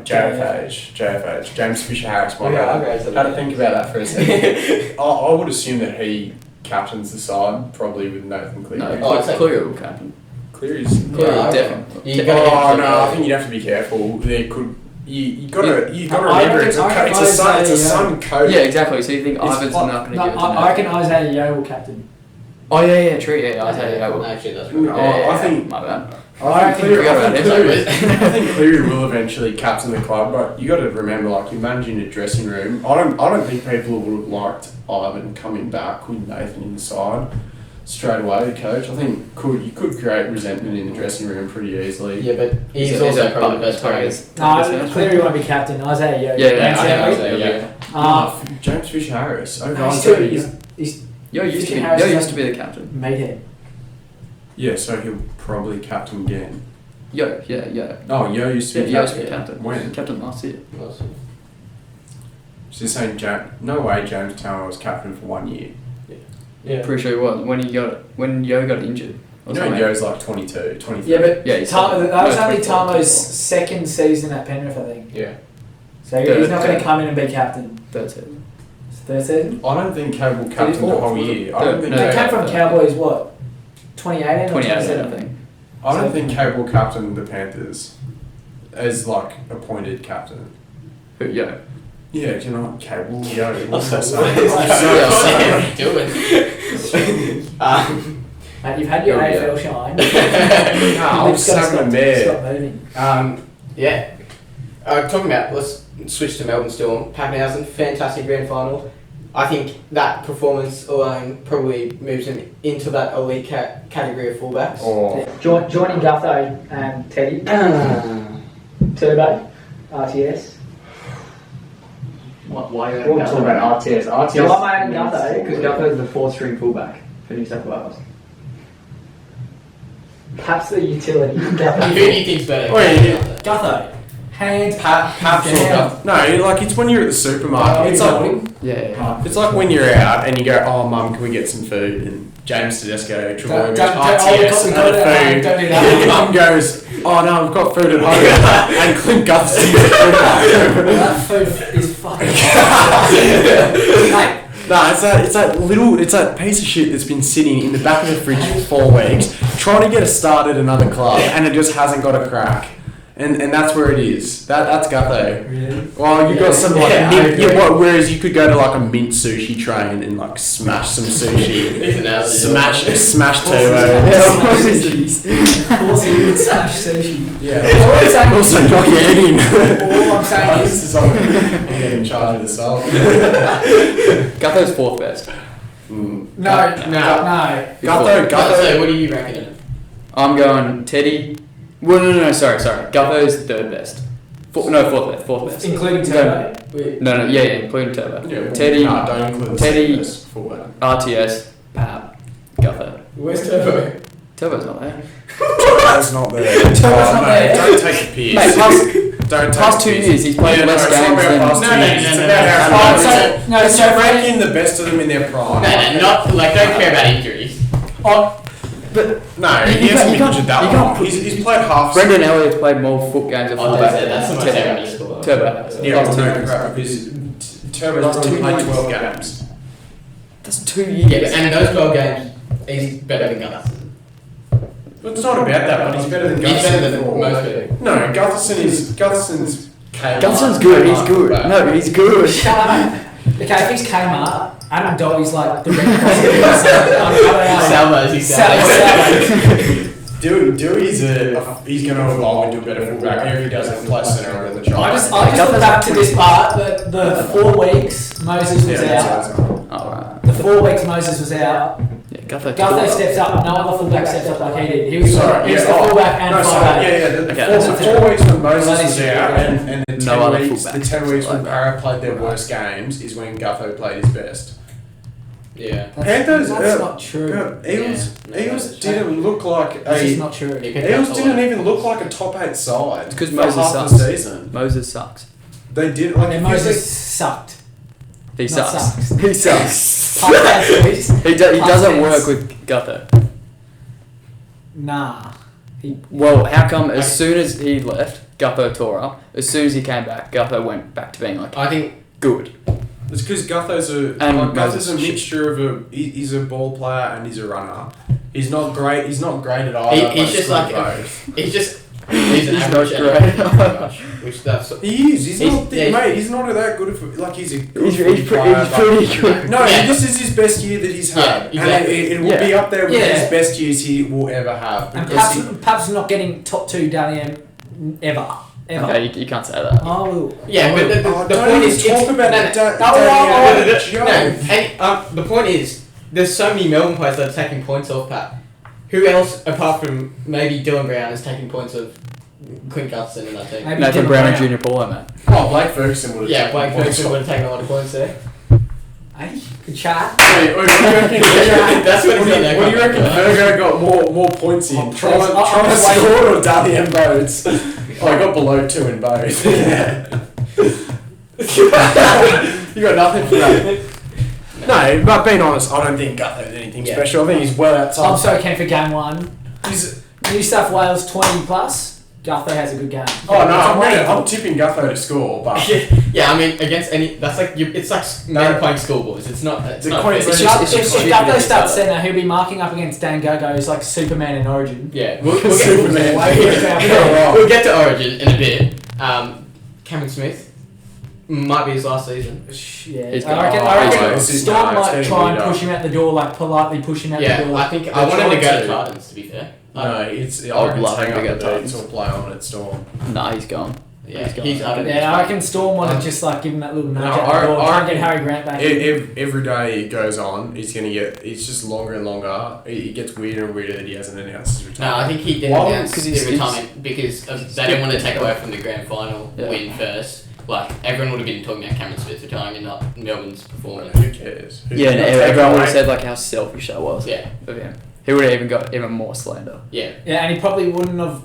JFH, James Fisher Harris. My bad. Had to think about that for a second. I would assume that he captains the side, probably with Nathan Cleary. No, Oh, it's like- Cleary will captain. Cleary's. Cleary Yeah, definitely. You Oh gotta no, get I think you'd have to be careful. There could you gotta I remember it's a reckon son, it's a Isaiah, son coach. Yeah, exactly. So you think It's- Ivan's not going to No, give it to I reckon Isaiah Yeo will captain. Oh yeah, true. Yeah, I say yeah. Actually, that's No, right. I think my bad. I think Cleary, forgot I about think it. Cleary, I think Cleary will eventually captain the club, but you got to remember, like you're managing a dressing room. I don't think people would have liked Ivan coming back with Nathan inside straight away. The coach, I think you could create resentment in the dressing room pretty easily. Yeah, but he's Is also that probably the part- best player. No, Cleary won't be captain. Isaiah Yeo. Yeah, Isaiah, James Fisher Harris. Oh, he's no, too- he's Yo used to be. Harris Yo is used to be the captain. meathead. yeah, so he'll probably captain again. Yo, yeah. Oh, Yo used to Yeah, be Yo used to captain. be captain. When? Captain last year. So you're saying no way James Taylor was captain for 1 year. Yeah. Pretty sure he was when Yo got injured. You Or know something. Yo's like 22, 23. Yeah, but Yeah, he's that was no, only 24, Tamo's 24. second season at Penrith, I think. Yeah. So Third, he's not going third. to come in and be captain. Third season. It's third season. I don't think Cable captained the fourth, whole was it? year. I don't think No, They yeah, came from third. Cowboys, what? 2018 or 2018, I 2017? think. I don't think Cable captained the Panthers as like appointed captain. Who? Yo. Yeah, do you know what Cable? Yo, I'm what's so that sorry. saying? Doing. Mate, you've had your Yeah, AFL shine. Nah, I was You've gotta having a mare. Stop moving. Yeah. Talking about, let's switch to Melbourne Storm. Packenhausen, fantastic grand final. I think that performance alone probably moves him into that elite category of fullbacks. Or Joining Gutho and Teddy. Turbo. RTS. Why are We'll you talk talking about RTS? RTS So I'm adding Gutho. because Gutho is the fourth string fullback for New South Wales. Perhaps the utility. Who do Gutho. you think's better? Gutho. Hands. Paps or down. Guth? No, like it's when you're at the supermarket. It's like Yeah. it's like when you're out and you go, oh mum, can we get some food? And James Tedesco, Don't- Trelawney, don't- RTS, don't- and the don't- food. don't do And that. mum goes, oh no, I've got food at home. And Clint Guth's in the That food is fucking. Mate, No, it's that piece of shit that's been sitting in the back of the fridge for 4 weeks, trying to get a start at another club, and it just hasn't got a crack. And that's where it is. That's Gutho. really? Well, you got some like Yeah, I mint, agree. whereas you could go to like a mint sushi train and like smash some sushi, He's an athlete. smash Of turbo. course he would smash sushi. Yeah. All I'm saying Also is, knock your head in. all I'm saying This is, is I'm in charge of the soul. Gutho's fourth best. Mm. no. Gutho. So what do you reckon? I'm going Teddy. Well, no, sorry. Gutho's third best. Fourth best. Including Turbo. No, yeah, including Turbo. Yeah, Teddy, no, don't include the Teddy- second best fullback. RTS, Pap, Gutho. Where's Turbo? Turbo's not there. Turbo's not there. Turbo's not there. Don't take the piss. Mate, Don't take past the 2 piss. years, he's played Yeah, less no, it's not games about than. past 2 years. It's no, about no, how no, far no, it's so ranking the best of them in their prime. No, not like don't care about injuries. No, he hasn't been injured that long. He's played half. Brendan Elliott's played more foot games at Oh, fullback. that's the most ever he scored. Turbo. Yeah, Last no, 2 years. crap, because Turbo's Last probably 2 played years. 12 games. That's 2 years. Yeah, and in those 12 games, he's better than Gutherson. But it's not about that, but he's better than Gutherson. He's better than most people. No, Gutherson's Kmart. Gutherson's good, he's good. No, he's good. Shut up. Okay, if he's Kmart, Adam Dottie's like the Red Cross. Salmos, he's Salmos. Dewey's he's going to evolve into a better fullback. Here he doesn't play centre over the I child. just look back to this part, the 4 weeks Moses was out. Alright. The 4 weeks Moses was out. Yeah, Gutho. Gutho steps up, no other fullback steps up like he did. He was Sorry, he's yeah, the fullback and no, 5'8". sorry, yeah. The 4 weeks when Moses That is was true, out, yeah. and the 10 No other weeks, the fullbacks 10 weeks when like that. Para played their worst games is when Gutho played his best. Yeah. Panthers, That's not true. Eels Yeah. didn't look like That's just a. not true. Eels didn't even look like a top 8 side. It's 'cause for Moses half sucks. the season. Moses sucks. They did like And if you Moses sucked. He Not sucks. sucks. He sucks. Half tense, please. He doesn't Half work tense. with Gutho. Nah. Well, how come as soon as he left, Gutho tore up? As soon as he came back, Gutho went back to being like I think good. It's because Gutho's And Gutho's a Moses mixture of he's a ball player and he's a runner. He's not great. He's not great at either. he's but just good like at both. he's just he's an He's average not and great. pretty much, which that's He is. He's not. yeah, Mate, he's not that good. Like he's a good He's footy player, but- pretty good. No, Yeah. this is his best year that he's had, Yeah, exactly. and it will Yeah. be up there with Yeah. his best years he will ever have. And Because Pab's not getting top 2 Dalian ever. Ever. Okay, you can't say that. I will. yeah, but the don't point even is talk about no, that. no, and the point is there's so many Melbourne players that are taking points off Pat. Who else apart from maybe Dylan Brown is taking points of Clint Gutherson in that team? Maybe Nathan Dylan Brown and Brown. Junior Paulo, man. Oh, Blake Ferguson would have. Yeah, Blake Ferguson would have taken a lot of points there. Hey, good chat. Hey, what do you reckon? That's what he's done there. What do you reckon? Virgo got more points in I'm trying to waiting. score or Dally and Bodes? Oh, I got below 2 in both. You got nothing for that. No, but being honest, I don't think Gutho's anything Yeah. special. I think he's well outside. I'm so keen for game 1. He's, New South Wales 20 plus. Gutho has a good game. oh no, I'm tipping Gutho to score, but Yeah, I mean against any that's like it's like men playing schoolboys. It's not. It's The not. Queensland- If, It's just if stupid Gutho to starts say that. centre, he'll be marking up against Dan Gogo, who's like Superman in Origin. Yeah, we'll Superman. we'll get to Origin in a bit. Cameron Smith might be his last season. Yeah, He's I gonna- reckon, oh, I reckon this is- Storm no, it's might getting try and weirder. push him out the door, like politely push him out the Yeah, door. I think I They're want him to trying go to. to Titans. To be fair. no, it's. I I would reckon love hang him to up go the Titans. Beats or play on at Storm. Nah, he's gone. Yeah, He's gone. he's out of Yeah, I reckon Storm wanted to just like give him that little nudge No, out the door, try and I get Harry Grant back. in. Every day it goes on, he's gonna get. It's just longer and longer. It gets weirder and weirder that he hasn't announced his No, retirement. I think he didn't Why? announce 'Cause his he's- retirement because they didn't want to take away from the grand final Yeah. win first. Like everyone would have been talking about Cameron Smith retiring and not Melbourne's performance. Who cares? Who Yeah, and cares? everyone would have said like how selfish that was Yeah, of him. He would have even got even more slander. yeah, Yeah, and he probably wouldn't have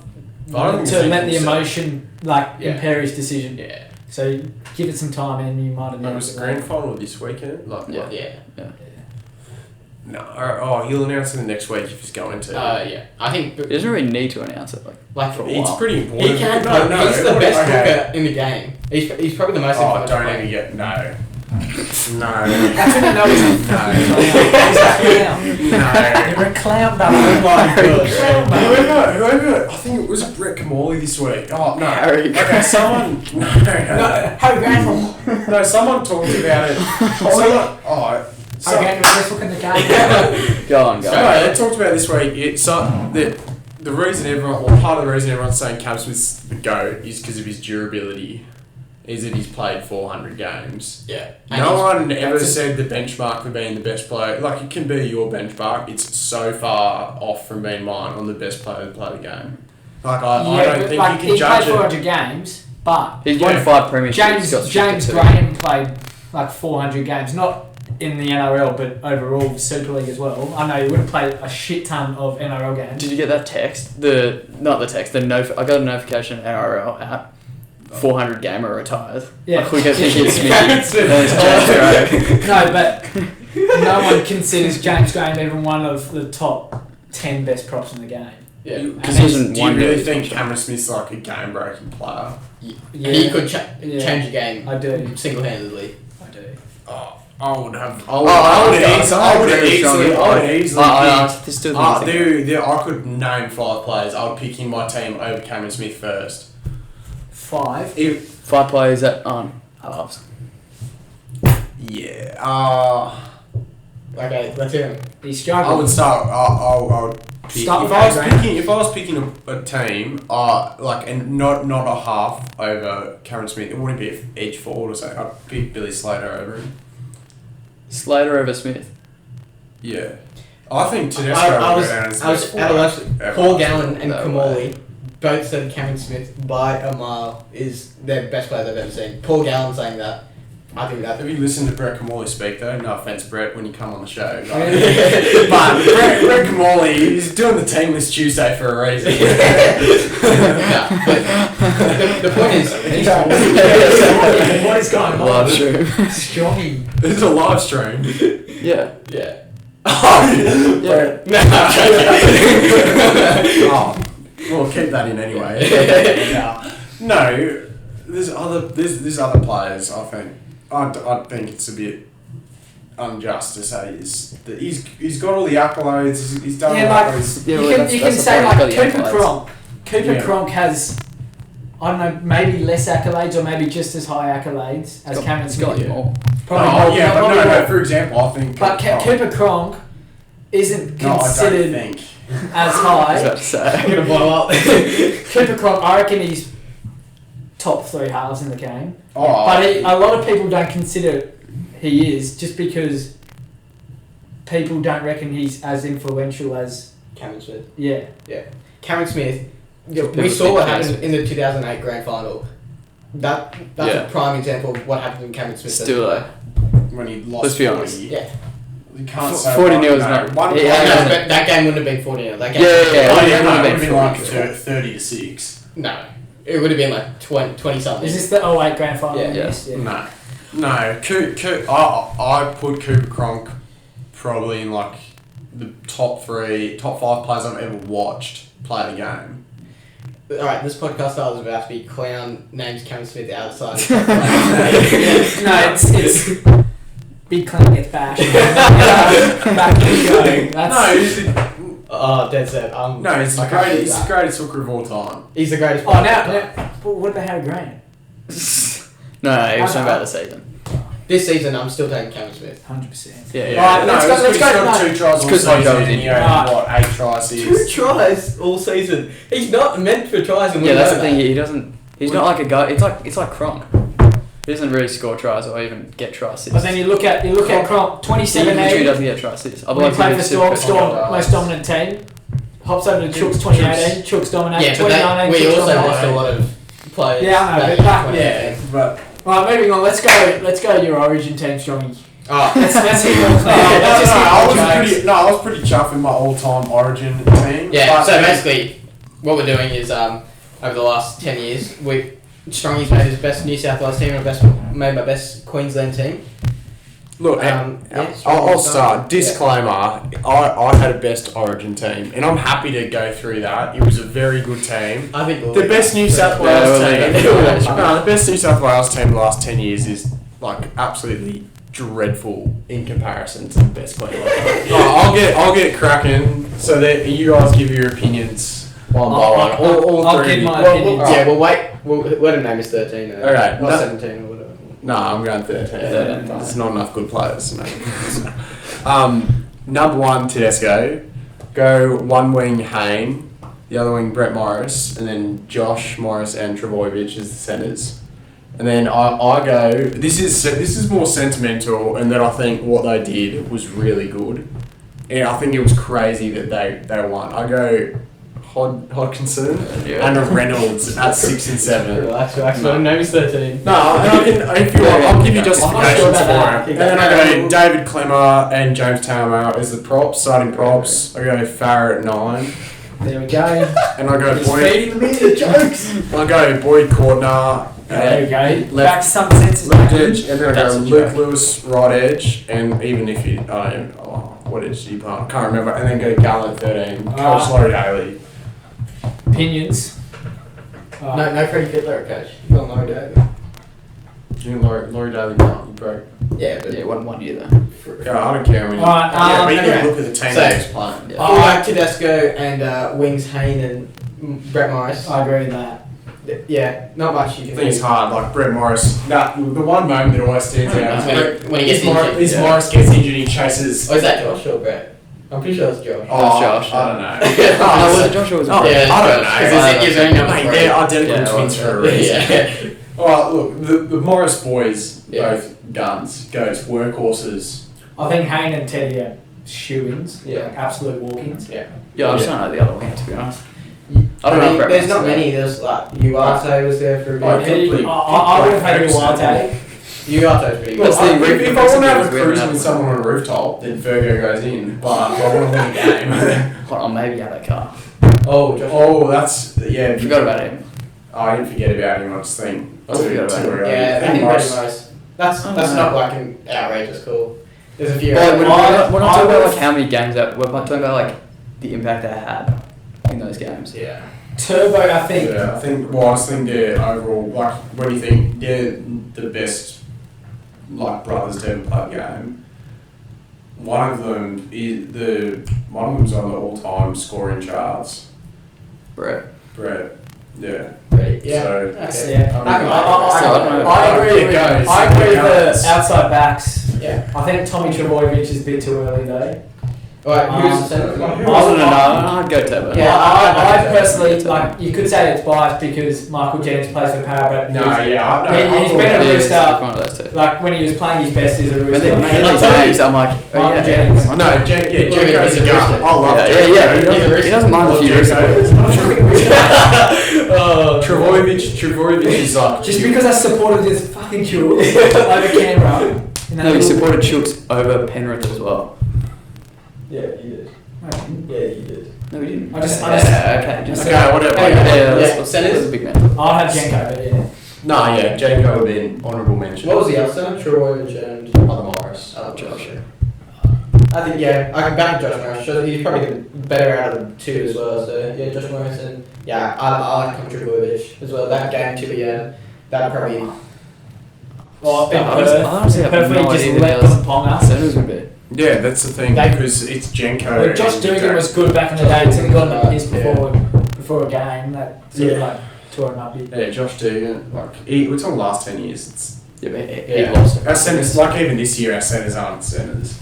I don't wanted think to let he's the himself. emotion like Yeah. impair his decision. yeah, So give it some time, and you might have. No, it was the grand final this weekend. Like, Yeah. yeah. no, he'll announce it the next week if he's going to. Yeah. I think He doesn't really need to announce it. Like like for a It's while. pretty important. he can. No, he's the best okay. hooker in the game. He's probably the most Oh, important don't player. even get no. No. That's when you know he's a No. He's a clown. No. You're a clown, buddy. Oh my god. Whoever, I think it was Brett Kamali this week. Oh, no. Harry Okay, someone, no, Harry Grant. no, someone talked about it. Harry Grant was best hook in the game. Go on, No, go. they talked about it this week. The reason everyone, or part of the reason everyone's saying Cam Smith's the GOAT is because of his durability. Is that he's played 400 games. Yeah. And No he's- one ever that's said the benchmark for being the best player. Like, it can be your benchmark. It's so far off from being mine on the best player to play the game. Like, I don't but think like, you he can judge played it. 400 games. But He's won 5 premierships. James got James 52. Graham played like 400 games, not in the NRL, but overall Super League as well. I know he would have played a shit ton of NRL games. Did you get that text? Not the text. I got a notification NRL app. 400 gamer retired. Yeah. Like we kept thinking it's Cameron Smithy. And it's James Graham. No, but no one considers James Graham even one of the top 10 best props in the game. Yeah. Because he hasn't Do you won really really think much. Cameron Smith's like a game breaking player? Yeah, He could Yeah. change the game I do. single-handedly. I do. Oh, I would have. I would easily. I still think I could name 5 players. I would pick in my team over Cameron Smith first. 5. 5 players that aren't halves. Yeah. Okay, let's hear him. He's I struggling. would start. I would pick. Start If with I was Graham. picking, if I was picking a team, and not a half over Cameron Smith, it wouldn't be each forward or something. I'd pick Billy Slater over him. Slater over Smith. Yeah. I think Tedesco I would go down as the best at forward lunch. ever. Paul Gallen and No Kamali both said Cameron Smith by a mile is their best player they've ever seen. Paul Gallen saying that. I think that. Have you listened to Brett Kamali speak though? No offense, Brett, when you come on the show. But Brett Kamali, he's doing the team this Tuesday for a reason. No, but the point is, What is going on? Live stream. Strongy. This is a live stream. Yeah. yeah. Yeah. Oh, we'll keep that in anyway. No, there's other players. I think I think it's a bit unjust to say that he's got all the accolades. He's done Yeah, all like- that. He's- Yeah, You well, can, you can that's the say point, like he's got Cooper the Cronk. Cooper Yeah. Cronk has, I don't know, maybe less accolades or maybe just as high accolades as Cameron He's got Smith. more. Probably Oh more, yeah, but probably more. no. For example, I think. But Cooper Cronk isn't No, I don't considered think. as I was high. about to say. I'm gonna blow up. Cooper Cronk, I reckon he's top 3 halves in the game. Oh, But a lot of people don't consider he is just because people don't reckon he's as influential as, Cameron Smith. yeah. Cameron Smith. People We saw think what Cameron happened in the 2008 grand final. That's Yeah. a prime example of what happened in Cameron Smith. Still though. when he lost. Let's be 40, honest. Yeah. You can't F- say 40 one, nil is no. not- One Yeah, player- No, but that game wouldn't have been 40-0. That game. Yeah. Oh It yeah, would've no, it been would have been like 40. 30-6. No, it would have been like 20 something. Is this the 08 grand final? Yeah. Yes, yeah. No, no. I put Cooper Cronk probably in like the top 5 players I've ever watched play the game. Alright, this podcast style is about to be clown names Cameron Smith outside. No, it's big clown gets bashed. Back you go. No, That's, Oh, dead set. no, it's the I can't do greatest, that. greatest hooker of all time. He's the greatest. oh, player now, of all time. but what about Harry Grant? No, he was talking about the season. This season, I'm still taking Cameron Smith. 100%. Yeah. Alright, let's go- he's got no. 2 tries all It's 'cause season Jones and in. he only, what, 8 tries 2 tries all season. He's not meant for tries. And we Yeah, that's know the thing. that. He doesn't. He's not like a guy. It's like Kronk. He doesn't really score tries or even get try assists. But then you look at Cronk, he literally 2017, doesn't get try assists. when he Otherwise, played he'd for be Storm, super- Storm most dominant team. Hops over to Chooks 2018, Chooks dominated. Yeah, but 2019, we Chooks also dominated. lost a lot of players. Yeah, I know, that but back- year, Yeah, but Right, moving on. Let's go your Origin team, Strongy. Oh, Let's hear your I jokes. was pretty chuffed with my all-time Origin team. yeah. but So basically, what we're doing is over the last 10 years, Strongy's made his best New South Wales team and made my best Queensland team. look, Yeah, I'll start. Yeah. Disclaimer: I had a best Origin team, and I'm happy to go through that. It was a very good team. I think The best New South Yeah, Wales we'll team. leave that. No, the best New South Wales team the last 10 years is like absolutely dreadful in comparison to the best Queensland. I'll get cracking so that you guys give your opinions one by one. All I'll three. give my Well, opinion. Yeah, well, wait. We'll let him name his 13. Alright, Or no- 17 or whatever. No, I'm going 13. Yeah, There's not enough good players. No. Number 1, Tedesco. Go one wing Hayne, the other wing Brett Morris, and then Josh Morris and Trebojevic as the centres. And then I go. This is more sentimental, and that I think what they did was really good. And I think it was crazy that they won. I go Hodkinson, Yeah. and a Reynolds at 6 and 7. Relax. My name's 13. No, and I can, if you want, I'll give you I'm not sure justifications about for that. it. And then I go David Clemmer and James Taumau as the props, starting props. I go Farah at 9. There we go. And I go Just Boyd. feeding me the jokes. I go Boyd Cordner. There we go. Left- Back to some senses. Left edge, and then I That's go a Luke joke. Lewis, right edge, and even if you, what edge did you play? I can't remember. And then go Gallant 13, Coach Laurie Daly. Opinions. No Freddie Fittler, coach. You got no David. You know Laurie Daly, no, bro. Yeah, but Yeah, one year though. Yeah, I don't care when you. Alright, yeah, but you anyway. can look at the team So- that he's playing. Yeah. Fullback Tedesco and Wings Hayne and Brett Morris. I agree with that. Yeah, not much you I can think it's hard, like Brett Morris. Nah, the one moment that always stands out is when he gets injured. is Yeah. Morris gets injured, he chases. Oh, is that Josh or Brett? I'm pretty sure it's Josh. Oh, Josh. I don't know. No, was it Joshua? Was it Oh, Brett? yeah, I don't know. Because he's only number Mate, 3. they're identical Yeah, twins well, for a reason. Yeah. Alright, look, the Morris boys, Yeah. both guns, goes workhorses. I think Hayne and Teddy are shoe-ins. Yeah. Like absolute walk-ins. Yeah, I just don't know the other one to be honest. I I don't know. mean, Brett there's not Morris. many. There's like Uarte was there for a Oh, bit. Teddy- I would have had Uarte. Uarte's pretty Well, good. That's the if I reason want to have we a haven't cruise had with one. someone on a rooftop, then Virgo goes in. But I want to win a game. Hold on, maybe out of car. Oh, Josh. Oh, that's, yeah. I forgot about him. Oh, I didn't forget about him, I just think. I forgot about him. Yeah, I think Morris. Brett Morris. That's Oh, not like an outrageous call. There's a few. But we're not I talking about would've- like how many games that we're talking about like the impact they had in those games. Yeah. Turbo, I think. Yeah, I think, well, I just think they're overall, like, what do you think? They're the best, like, brothers to ever play a game. One of them one of them's on the all-time scoring charts. Brett. Brett, yeah. Ready? Yeah. So, That's, yeah. I mean, I agree it with, goes. I agree It with goes. the outside backs. Yeah. I think Tommy Trebojevic is a bit too early though. Alright, who's Um, the centre? who- I don't know. I'd go Turbo. Yeah, I personally, like, you could say it's biased because Michael Jennings plays for Power, but no, yeah, He's been a Yeah, rooster. it's one of those two. like when he was playing his best as a When rooster. they make those games, I'm like, oh Michael yeah. Jennings. yeah. No, Jenko's he's a a gun. rooster. I love Yeah, Jenko. he doesn't mind if you risk it. Oh, Trebojevic is like... Just because I supported this fucking Chooks over Canberra. in that No, he little- supported Chooks over Penrith as well. Yeah, you did. Yeah, you did. No, he didn't. I just- yeah, okay, just Okay, whatever. Hey, yeah, yeah, let's centres? a big man. I'll have Jenko, but yeah. No, yeah, Jenko would be an honourable mention. What was the other centre? Trebojevic and Other Morris. Josh. I think I can back Josh Morris. He's probably the better out of the two as well. So yeah, Josh Morris and yeah, I like Trebojevic as well. That game to that probably. Well, I honestly have perfectly no just idea let who them pong us. Centres would be. Yeah, that's the thing, They- because it's Jenko. Like, Josh and Dugan Jack. was good back in the day until he got in the piss Yeah. before a game. That sort of Yeah. like tore him up a bit. Yeah, Josh Dugan. We're talking last 10 years. It's, Yeah, but he yeah. lost it. Our centres, like even this year, our centres aren't centres.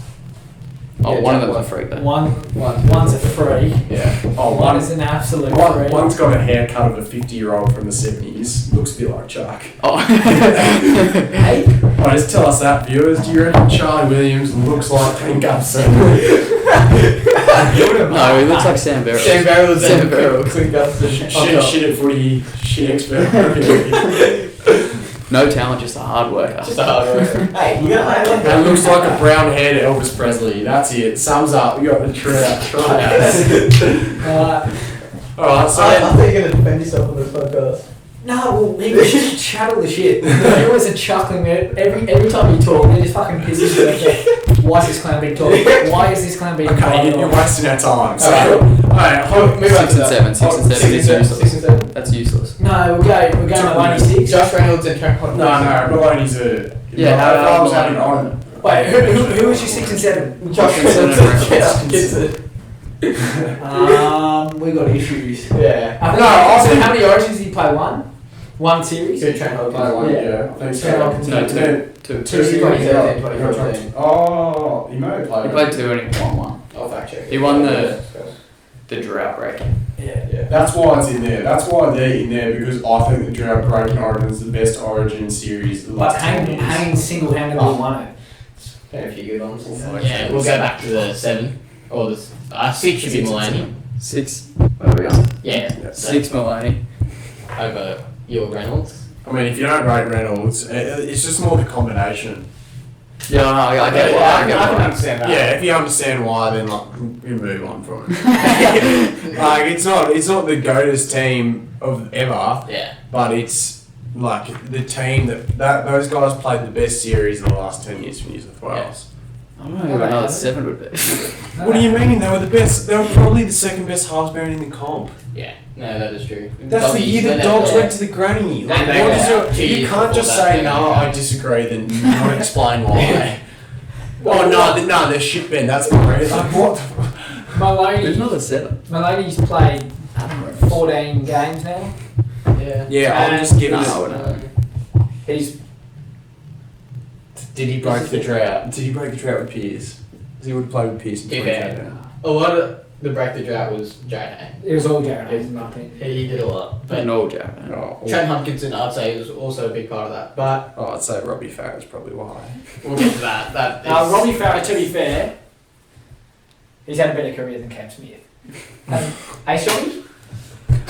Oh, Yeah, one of Jack them's a freak though. One's a freak. Yeah. Oh, One is an absolute freak. One's got a haircut of a 50-year-old from the 70s. Looks a bit like Chuck. Oh. Hey, Oh, just tell us that, viewers. Do you reckon Charlie Williams looks like Hank Upson? No, he looks like Sam Barrett. Sam Barrett was Sam Barrett. Clean up the shit at footy, shit expert. No talent, just a hard worker. Just a hard worker. Hey, you know And looks like a brown-haired Elvis Presley. That's it. Sums up. You got the tryouts. Alright, so I thought you were gonna defend yourself on this podcast. no, well, he was just chattel the shit. There was a chuckling every time he talked. He just fucking pisses me off. Why is this clown being talked? Why is this clown being okay, you're talked? wasting our time. So, Alright. alright, Move on to that. 6 and 7 Six is useless. 6 and 7. That's useless. No, we're going to 96. Josh Reynolds and Trent Hodgson. No, Maloney's a. Yeah, I was how- having on. Wait, who was your 6 and 7? Josh Hodgson Reynolds and and Reynolds. Trent Hodgson. We got issues. Yeah. I think No, I so think- how many origins did he play? One series? Good Trent Play Hodgson. one, Yeah. yeah. I think Trent so. Hodgson. No, Then- Two. 2013, 2014. Oh, he may have He played. played 2 and he won 1. I'll fact check. He won the drought break. Yeah. Yeah. That's why it's in there. That's why they're in there, because I think the Drought Breaking Origin is the best Origin series of the But last 10 years. Haynes single-handedly won it. Been a few good ones. Yeah, We'll go back to the 7. Or the 6 should be Millennium. 6. What are we on? Yeah. 6 Maloney. Over your Reynolds. I mean, if you don't rate Reynolds, it's just more the combination. Yeah, I get Okay, why. I I get can why. understand that. Yeah, if you understand why, then like you move on from it. Like it's not the greatest team of ever, Yeah. but it's like the team that those guys played the best series in the last 10 years for New South Wales. I don't know who another 7 would be. What do you mean? They were the best. They were probably the second best halves bearing in the comp. Yeah. No, that is true. That's the year the Dogs went to the granny. Like, They what went is out your, 2 you years can't before just that, say they no. went I out. disagree. Then not explain why. Oh no, they're shit, Ben. That's not right. Like what? There's Maloney, another 7. Maloney's played 14 games now. Yeah. Yeah, I'm just giving No, it. no. He's Did he break the drought? Did he break the drought with Pearce? Because he would have played with Pearce in Yeah. 2010. A lot of the break the drought was Jay. it was all Jared Hayes in my opinion. He did a lot. But But no, Jared. Oh, Trent Hodkinson, I'd say, was also a big part of that. But I'd say Robbie Farah's probably why. we'll get to that. That is, Robbie Farah, to be fair, he's had a better career than Cam Smith. Ace Jockey?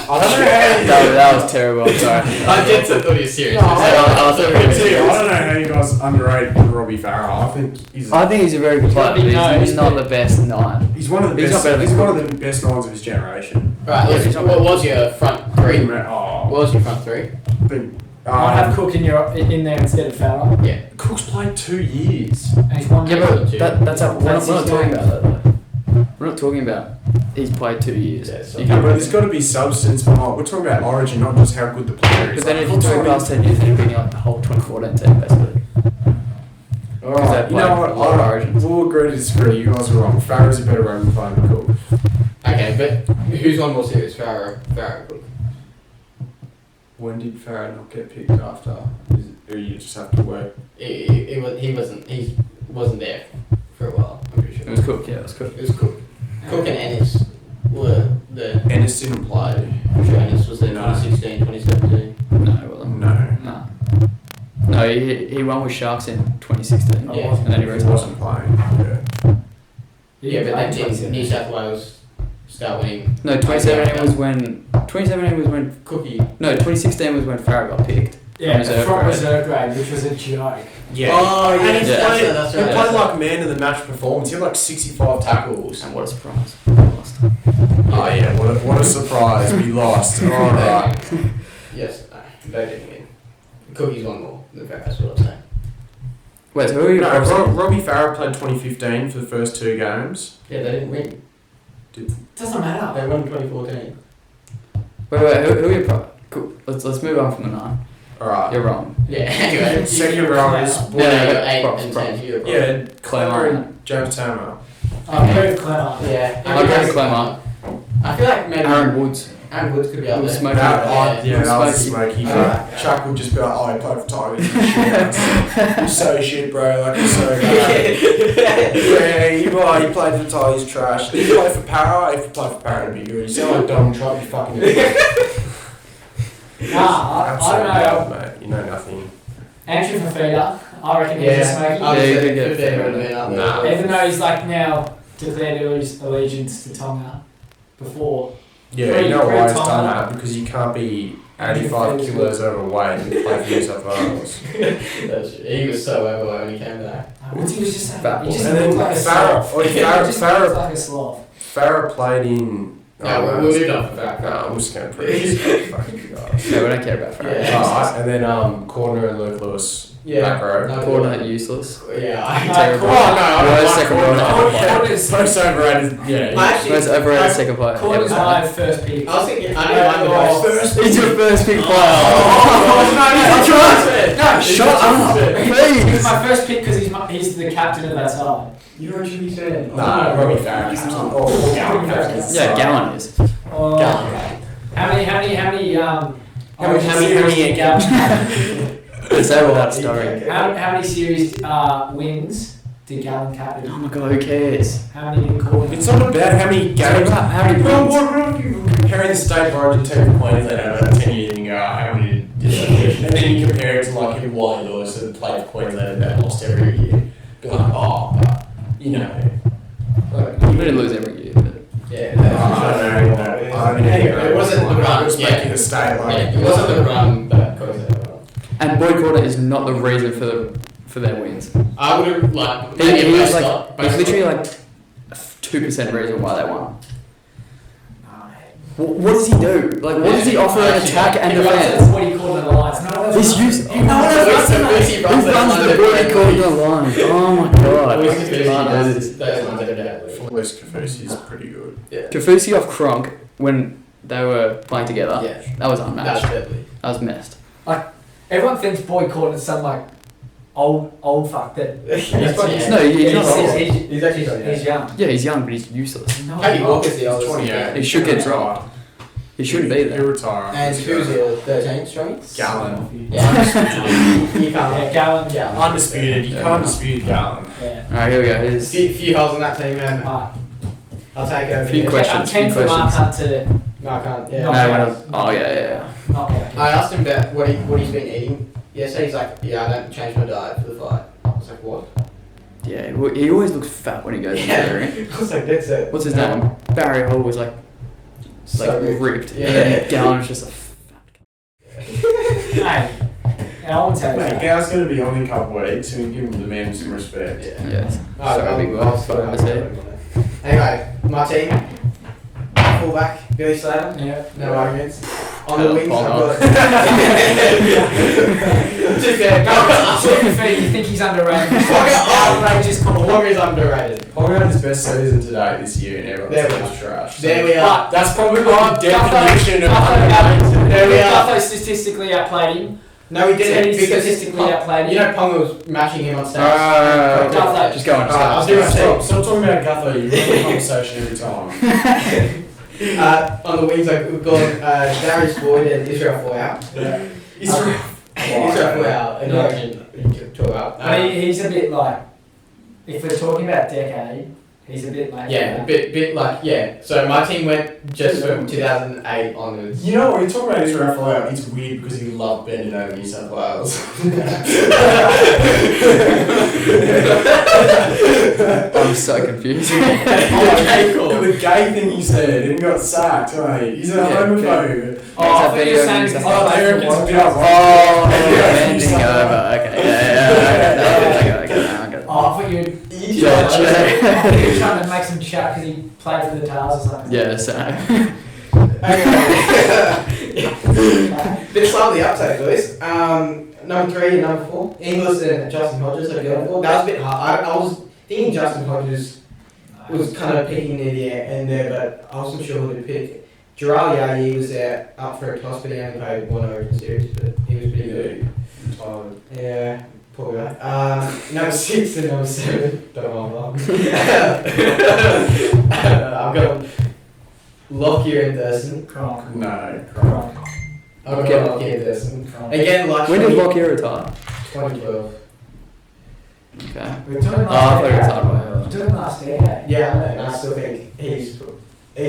I don't know That was terrible. I'm sorry. I did thought he was serious. No, I thought we were gonna See, I serious. don't know how you guys underrate Robbie Farah. I think he's a very good player, but he's not the best 9. he's one of the He's best. not better than He's one of the best nines of his generation. Right, what was your front three? What Oh, was your front three? Might have Cook in there instead of Farah. Yeah. Cook's played 2 years. And he's won Yeah, games. but that's up. We're not That's talking his about that though. We're not talking about he's played 2 years. Yeah, so- You Yeah, can't- but there's got to be substance behind. We're talking about origin, not just how good the player is. But then if you Like, talk past 10 years, then you're being like the whole 2014 team basically. Alright, you know what? A lot of origins. We'll agree to disagree. You guys are wrong. Farah's a better rugby player than Cook. Okay, but who's won more series? Farah or Cook? When did Farah not get picked after? Or you just have to work? He wasn't there for a while. I'm pretty It sure. was Cook, yeah, it was Cook. It was Cook. Cook and Ennis were the. Ennis didn't play. I'm sure Ennis was there No. 2016, 2017. No, it wasn't. No. No. No, he won with Sharks in 2016. Yeah. And then he He retired. wasn't playing. Yeah. Yeah, but then did New South Wales start winning? No, 2017 was when Cookie. no, 2016 was when Farah got picked. Yeah, Reserve from grade. reserve grade, which was a joke. Yeah. Oh, yeah, And he yeah. played, That's he right. played like man of the match performance. He had like 65 tackles. And what a surprise. Lost. Oh yeah, what a surprise. We lost. Alright. Yes, voting again. Cookie's won more than Farah, that's what I'm saying. Wait, so who are you No, Robbie Farah played 2015 for the first 2 games. Yeah, they didn't win. Doesn't matter. They won 2014. Wait, who are you pro? Cool. Let's move on from the 9. Alright. You're wrong. Yeah, anyway. Second row is No, Yeah, 8 props, and props. 10. You're yeah, Clemmer Clemmer. and James Tamer. I'm very clever. Yeah. I'll go to Clemmer. I feel like maybe Aaron Woods. Aaron Woods could be up It was there. smoky. That was Smoky. smoky. Alright. Chuck would just be like, oh, he played for Tigers. You're so shit, bro. Like, you're so bad. Yeah, he played for Tigers, trash. Did he play for Para? If he played for Para, it'd be good. You sound like Donald Trump, you fucking I don't know. Mate. You know nothing. Andrew Fafita, I reckon he's a Yeah, smoky. I Yeah, you was could get there Farah would have been up there. Nah. Even though he's like now declared allegiance to Tonga before. Yeah, you know why he's done Tom. that? Because you can't be 85 kilos overweight and play for New South Wales. He was so overweight when he came back. Woodsy was just Fat he just boy. And then looked like a Farah, sloth. or He Farah, just Farah, looked like a sloth. Farah played in. No, we'll move on from that. No, I'm just going to put it fucking guys. No, we don't care about Farah. Yeah. Alright, and then Cordner and Luke Lewis. Back row. No, Coordinate useless. Yeah, I Terrible. I Second Cordner. row. Corner's Most overrated. Yeah. I actually, Most overrated second player. Corner's ever. my first pick. I was thinking, I didn't mind the First. He's your first pick player. No, Shut up, He's please. my first pick because he's the captain of that side. You know what you said? Nah, Robbie Farah. Oh, Gallon Farah. Yeah, Gallon is. Oh, Gallon. how many many- Gallon? It's over that story. How many series wins did Gallon captain? Oh my god, who cares? How many did Corner? It's not about how many games. How many Well, wins? what are you comparing the state of origin team of Queensland over 10 years and you go, how many did they? And then you compare it to like who Wally Lewis that played for Queensland and they lost every year. Be like, oh, but, you know. We didn't lose every year, but Yeah, I don't know. It wasn't the run. It was Yeah. making a stay. Like, Yeah, it wasn't the run that caused it. And boycott is not the reason for their wins. I would have like. He was like, up. he's literally like 2% reason why they won. What does he do? Like, what does he offer in attack and That's defense? what he called an alliance. He's used. Who runs the boycott line? Oh my god! I can't do this. Those ones every day. West Kafusi's pretty good. Kafusi off Kronk when they were playing together. Yeah. That was That's unmatched. deadly. That was messed. Everyone thinks Boyd Corden is some like old fuck that. He's probably- No, he's not old. He's actually not He's young. Yeah, he's young, but he's useless. No, Paddy Walker's the He's oldest. 28. He should get dropped. He shouldn't be He'll there. retire. And who's the 13th strongest? Gallon. Yeah. You can't. Yeah, Gallon. Yeah. Undisputed. You Yeah. can't dispute Gallon. Yeah. Alright, here we go. Here's Few holes in that team, man. Alright. I'll take over. Few here. questions. I'm keen for Mark Hunt to No, I can't. Yeah. no, we're not. Oh yeah. knock out. I asked him about what he's been eating. Yesterday he's like, yeah, I don't change my diet for the fight. I was like, what? Yeah, he always looks fat when he goes in the ring. I was like, that's it. What's his name? Barry Hall was like So ripped. Yeah. And then Gallon was just a Hey, I want to tell you. Mate, something. Gal's going to be on in a couple of weeks, and give him the man some respect. Yeah. yes. Alright, Sorry, big I'll word. sort But it I out. Anyway, my team. Fullback, Billy Slater. Yeah. No arguments. On the wings, I've Paul got. Too fair. To be fair, you think he's underrated? Outrageous call. Walker is underrated. Probably had his best season to date this year, and everyone There said we it was trash. There we are. That's probably the definition of Gutho There we are. statistically outplayed him. No, we didn't Teddy because statistically outplayed you him. know Ponga was matching him on stage. Just go on. I'll Just do go my on. team. Stop talking about Gutho, you ruin the conversation every time. On the wings, we've got Darius Boyd and Israel Folau. Yeah. Israel. Israel Folau and Origin talk about. He's a bit like, if we're talking about decade, he's a bit like. Yeah, a bit like, yeah. So my team went just from 2008 onwards. You know, when you talk about Israel Folau, it's weird because he loved bending over New South Wales. I'm so confused. Okay, cool. The gay thing he said, and he got sacked, mate. He's a Yeah, homophobe. Oh, I thought you were saying Is that because Oh, he Derek played is for a bit Waratahs. Oh, Yeah. bending over. Okay, yeah. Okay. Oh, I thought you were Yeah, trying to make some chat because he played for the Tars or something. Yeah, so. Bit slightly uptake, boys. Number 3 and number 4. Inglis and Justin Hodges are going for. That was a bit hard. I was thinking Justin Hodges was kind of picking near the end there, but I wasn't sure who to pick. Gerald Yahi was there up for a toss, but he only played one Origin series, but he was pretty good. Yeah, poor guy. Number 6 and number 7. Don't know I've got Lockyer and Thurston. Kronk. No. Kronk. I've Okay. got Lockyer and Thurston. Kronk. Again, like When did Lockyer retire? 2012. Okay. We're talking Oh, I thought he last retired by decade. We're talking last decade. Yeah, and I still think he's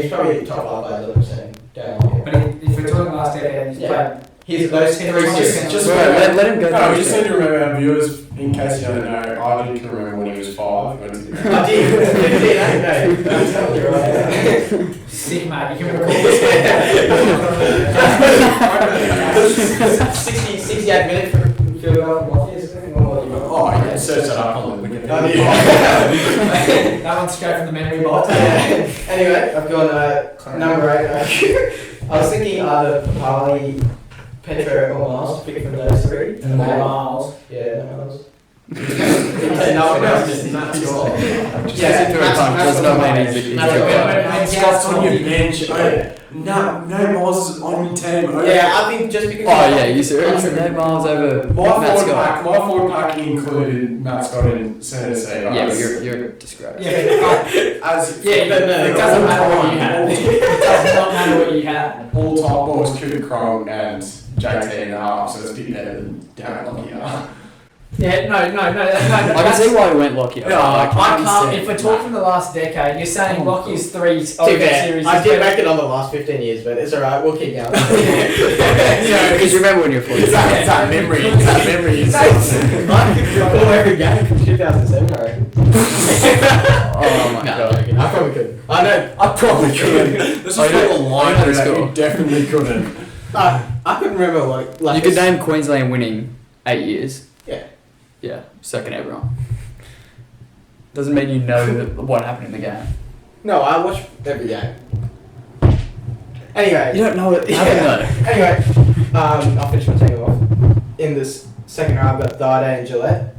probably top 5 by 11%. Down But if we're talking last decade, he's Yeah. played. He's those 3 series. Just Let him go. No, we through just it. need to remember our viewers, in case you don't know, I can remember when he was 5. I did. I'm telling you right. Sick, mate. You can record 68 minutes for field goal. Oh, you can search that up on the Wikipedia. that one's straight from the memory box. Anyway, I've gone number 8. I was thinking either Papali, Petro, or Miles to pick from those 3. And Miles. Yeah, Miles. Just into a time does not mean he's a When Scott's on your Gaston- bench. No Miles is on your team. Yeah, I think just because. Oh yeah, you serious? No Miles over Matt Scott. My forward pack included Matt Scott and Senator C. Yeah, but you're a disgrace. Yeah, As yeah, but it doesn't matter what you had. It does not matter what you had. all top balls, Cooper Cronk and JT and a half, so it's a bit better than Darren Lockyer. Yeah, no. I can see why he went Lockyer. Yeah, I can't. understand. If we're talking the last decade, you're saying Lockyer's 3 To be Origin fair, series. I is did better. make it on the last 15 years, but it's alright, we'll keep going. Yeah, Because you remember when you were 14. It's that memory. It's that memory. I could recall every game from 2007, I reckon. Oh my No, god. I probably couldn't. I know. I probably couldn't. This is I know- a line I know the that score. you definitely couldn't. I couldn't remember like You could name Queensland winning 8 years. Yeah. Yeah, so can everyone. Doesn't mean you know what happened in the game. No, I watch every game. Anyway. You don't know what happened Anyway, I'll finish my team off. In this second round, I've got Dade and Gillette.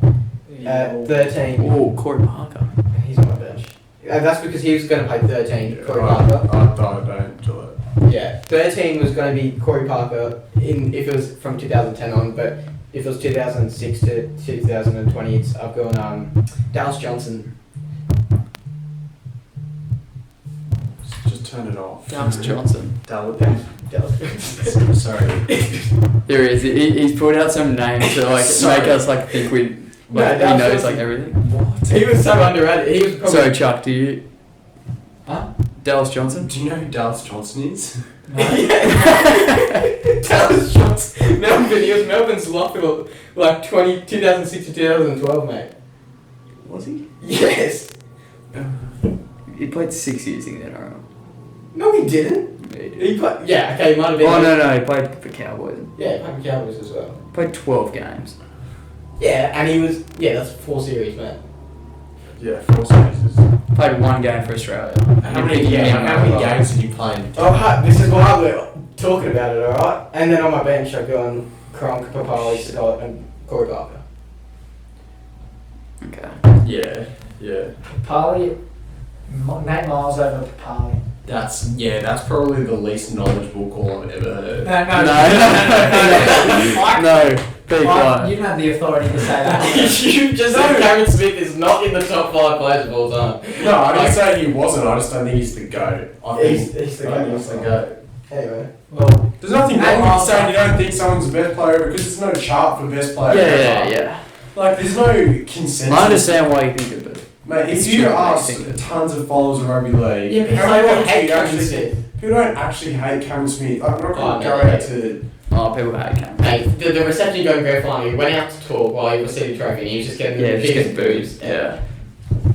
At 13, though. Oh, Corey Parker. he's on my bench. That's because he was going to play 13, Corey I Parker. don't do it. Yeah, 13 was going to be Corey Parker if it was from 2010 on, but if it was 2006 to 2020, I've gone Dallas Johnson. Just turn it off. Dallas Johnson. Dallas Johnson. Sorry. Here he is. He's put out some names to like Sorry. make us like think we No, like he Dallas knows Johnson. like everything. What? He was so underrated. He was probably. So Chuck, do you? Huh? Dallas Johnson. Do you know who Dallas Johnson is? Dallas Johnson. Melbourne. He was Melbourne's lock for like 2006 to 2012, mate. Was he? Yes. He played 6 years in the NRL. No, he didn't. Yeah, he did. He played. Yeah, okay, he might have been. Oh no, he played for Cowboys. Yeah, he played for Cowboys as well. Played 12 games. Yeah, and he was. Yeah, that's 4 series, mate. Yeah, 4 series. Played 1 game for Australia. How many games did you play in? Oh, hi, this is why we're talking about it, alright? And then on my bench, I've gone Kronk, Papali, Scott, and Corey Parker. Okay. Yeah. Papali, Nate Miles over Papali. That's probably the least knowledgeable call I've ever heard. No. Be quiet. You don't have the authority to say that. You just said Cameron Smith is not in the top 5 players of all time. No, I didn't say he wasn't. I just don't think he's the GOAT. I think He's the I think guy. he's the GOAT. Anyway. Well, There's nothing wrong with saying you don't think someone's the best player because there's no chart for best player. ever. Yeah. Like, there's no consensus. I understand why you think of it. Mate, if It's you true, I ask think. tons of followers of rugby league, Yeah, but how I many don't people hate do you Cameron actually Smith. people don't actually hate Cameron Smith. I'm not Oh, going to no, go they out hate to. Oh, people hate Cameron. Hey, the reception going grand final, he went out to talk while he received the trophy and he was just getting Yeah, the just biggest getting boos. Yeah.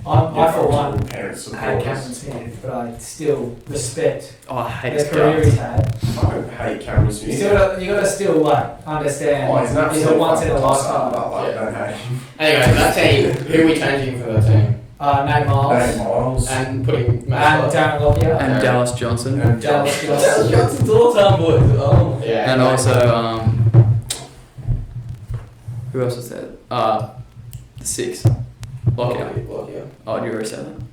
I for one Parents hate support. Cameron Smith, but I still respect Oh, I hate the his career guts. he's had. I don't hate Cameron You Smith. gotta still like understand. Oh, he's an a absolute once in a fucking lifetime. but like, I don't hate him. Anyway, that team, who are we changing for that team? Nate Miles Nate Miles. And putting and Matt Darren Lockyer And Dallas Johnson. And Dallas Dallas Johnson. Johnson's all time boys. Oh. Yeah. And also, who else was there? The 6. Lockyer. Lockyer. Oh, you were 7.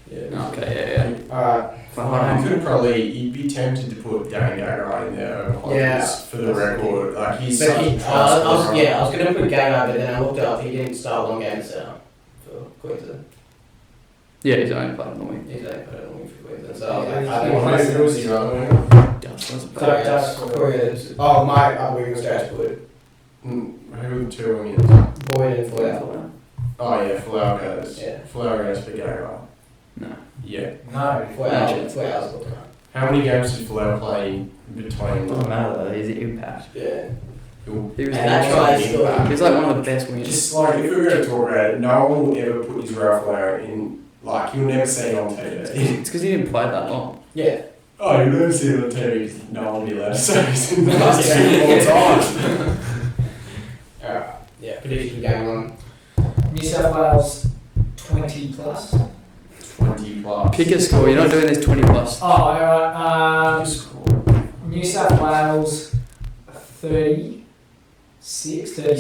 Yeah. Okay, yeah. Alright. You could probably, you'd be tempted to put Darren Gagai in there over Hodges Yeah. for the record. Like, he's But such he, a trustworthy I was going to put Gaga, but then I looked up, he didn't start long games for Queensland. Yeah, he's only played on the wing. He's only put it on wing for Queensland, so I was like, Yeah, I Well, don't maybe know. it was his other one. Dallas was Sorry. Corey, oh, my wing was Darius Wood. Who were the 2 wingers? Boyd and Flair. Oh, yeah, Flower goes. Yeah. Flower goes for Gagai. No. Yeah. No. Flair's How many games did Flower play between? Doesn't matter though, he's an impact. Yeah. He was, And that tries to- he's like one of the best wingers. Just like, if we were going to talk about it, no one will ever put Israel Flower in, like, you'll never see it on TV. It's because he didn't play that long. Yeah. Oh, you'll never see it on TV because no one will be allowed to say he's in the last 2 more time. Alright. Yeah. Prediction game on. New South Wales 20 plus. 20 plus. Pick a score, you're not doing this 20 plus. Oh, alright. New South Wales 36 to 8.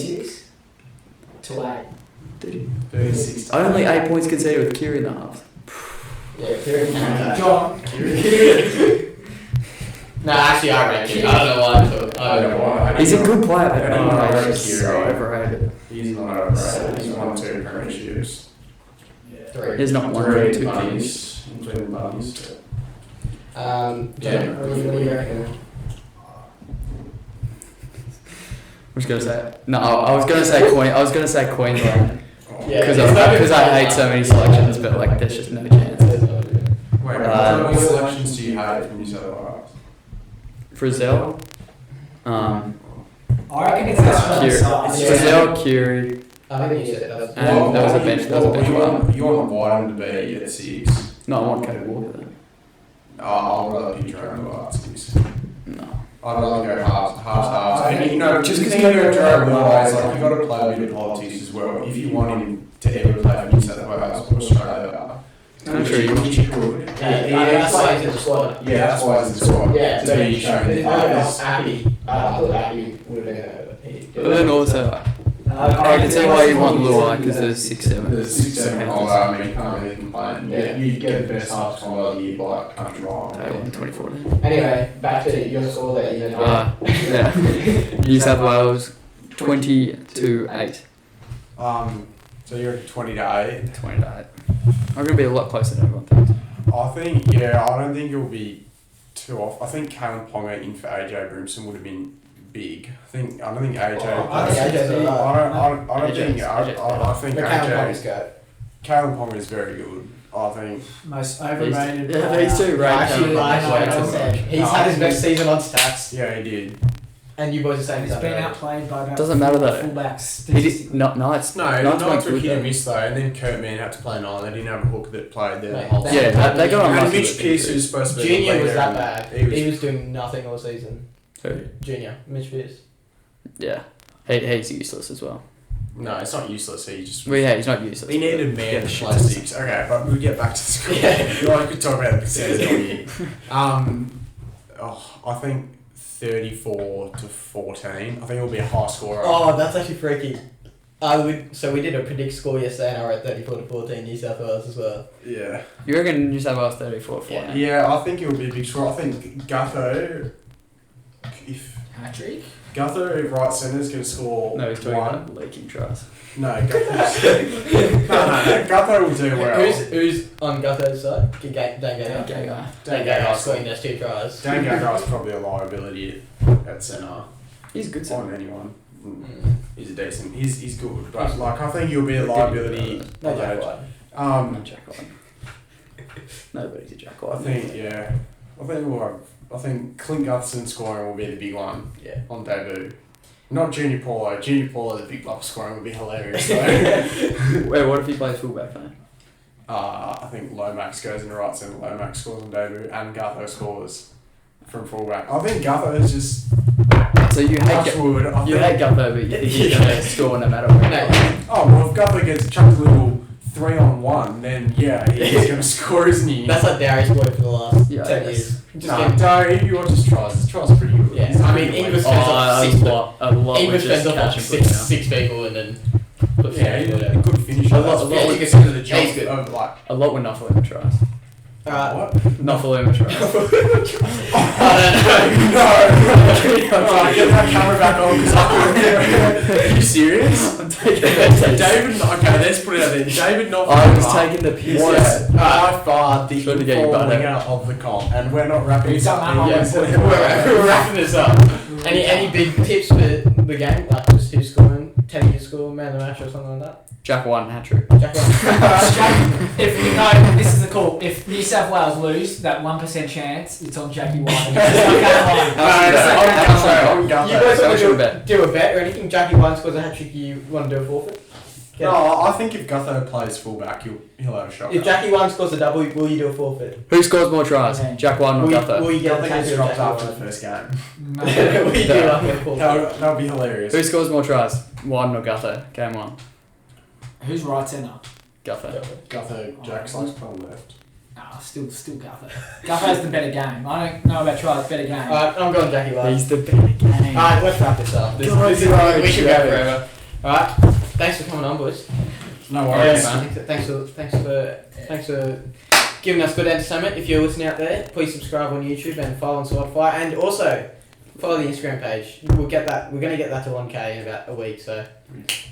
36. Only 8 points conceded with Kiri in the half. Yeah. Kieran. John. No, actually, I rank him. I don't know why I'm talking. I don't know why. He's a good player, but I don't know. he's so overrated. He's not overrated. He's won 2 premierships. 3. He's not one or 2 games. bunnies, including bunnies. Yeah. What do you reckon? I was gonna say no. I was gonna say Queensland Yeah. because it's not I hate so many selections, but like there's just no chance. Wait, what selections do you have from New South Wales? Frizzell, I reckon it's this one. Kiri. side. Giselle, Kiri, I think you said that. and there was a bench. There was a bench one. You want White to be at 6. No, I want Cody Walker then. I'll rather pick Jerome Moore at 6. No. I'd rather go halves. And you know, just because you go Jerome Moore, like you've got to play a bit of politics as well. If you want him to ever play for New South Wales or Australia, Country. which he could. That's why he's in the squad. Yeah, that's why he's in the squad. Yeah, to so be shown the players. Happy. I thought Happy would have been But then also, I can see why you want Luai because there's 6'7". The 6-7 holder, I mean, you can't really complain. Yeah, you get the best half time of the year by country mile. They won 2014. Anyway, back to your score that you know. Yeah. New South Wales 20-8. So you're at 20 to 8. 20 to 8. I'm going to be a lot closer than everyone thinks. I don't think it'll be too off. I think Kalen Ponga in for AJ Brimson would have been big. I don't think AJ. I think AJ's alright. I think But Callum AJ. Ponga's good. Kalen Ponga is very good. I think. Most overrated. Yeah, these two rate Actually, Callum he's had his best season on stats, Yeah, he did. and you boys are saying He's he's been underrated. outplayed by about Doesn't matter though. fullbacks. He did, no, it's No, Knight's Knights went were good hit and though. miss though, and then Kurt Mann had to play 9. They didn't have a hook that played there the Mate, whole that- time. Yeah, they got on And lucky Mitch with Pearce, it. who's supposed to be Junior the was leader, that and bad. He was doing nothing all season. Who? Junior, Mitch Pearce. Yeah. He's useless as well. No, it's not useless. He just. Well, yeah, he's not useless. He needed Yeah, man to shit. play 6. Okay, but we'll get back to the score. I could talk about the percentage all year. I think 34-14. I think it'll be a high scorer. Oh, that's actually freaky. So we did a predict score yesterday, and I wrote 34-14 New South Wales as well. Yeah. You reckon New South Wales 34-4? Yeah, I think it'll be a big score. I think Gutho, if Hat-trick? Gutho right centre is going to score No, he's talking 1. about leaking tries. No, Gutho's, no, Gutho will do well. Who's on Gutho's side? Dan Gagai. Gagai. Dan Gagai scoring those 2 tries. Dan Gagai's probably a liability at centre He's a good on centre. anyone. He's a decent. He's good, but like I think he'll be a liability. No Jack White. Not Jack White. Nobody's a Jack I White. think I think Clint Gutherson scoring will be the big one. Yeah. On debut. Not Junior Paulo. Junior Paulo, the big block scoring would be hilarious though. Wait, what if he plays fullback then? I think Lomax goes in the right centre. Lomax scores on debut, and Gutho scores from fullback. I think Gutho is just. So you hate Wood. you hate Gutho, but you think he's going to score no matter what. Oh well, if Gutho gets chucked a little 3-on-1, then yeah, he's going to score, isn't he? That's like Darius Boyd for the last Yeah, 10 I guess. years. If you watch his tries are pretty good. Yeah, He's I pretty mean, good. English Oh, a lot English would fends just off like catch and put him down. six people and then put Yeah, he's whatever. a good finisher. A lot That's would- consider the yeah, he's job good. of like. A lot with Nuffaluma tries. Alright. What? Nuffaluma tries. Alright, get that camera back on because are you serious? I'm taking the David, okay, let's put it out there. David not I was taking the piss. was by far the Trying to get you informed butt winger of the comp, and we're not wrapping He's this up. done that yet. one. We're wrapping this up. Any big tips for the game? Like just who's scoring, Teddy to score, man of the match or something like that? Jack White and hat-trick. Jack White. If no, this is the call. If New South Wales lose, that 1% chance, it's on Jackie White. You guys How want should we to bet? do a bet or anything? Jackie White scores a hat trick, you want to do a forfeit? Okay. No, I think if Gutho plays fullback, he'll have a shot. If Jackie White scores a double, will you do a forfeit? Who scores more tries? Okay. Jack White or Will Gutho? you get a I think tattoo he's of dropped after the Jackie first game. White? Will you do like a forfeit? That'll be hilarious. Who scores more tries? White or Gutho? Game 1. Who's right centre? Gutho. Gutho, Jackson's probably left. Nah, still Gutho. Gutho's the better game. I don't know about tries, better game. Alright, I'm going Jackie White. He's the better game. Alright, let's wrap this up. This is God, we should yeah. go forever. Alright, thanks for coming on, boys. No worries. Thanks for giving us good entertainment. If you're listening out there, please subscribe on YouTube and follow on Spotify, and also follow the Instagram page. We'll get that. We're gonna get that to 1K in about a week, so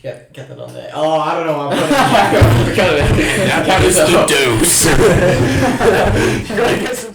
get that on there. Oh, I don't know. I'm putting it. Now, Count yourself. deuce. You gotta get some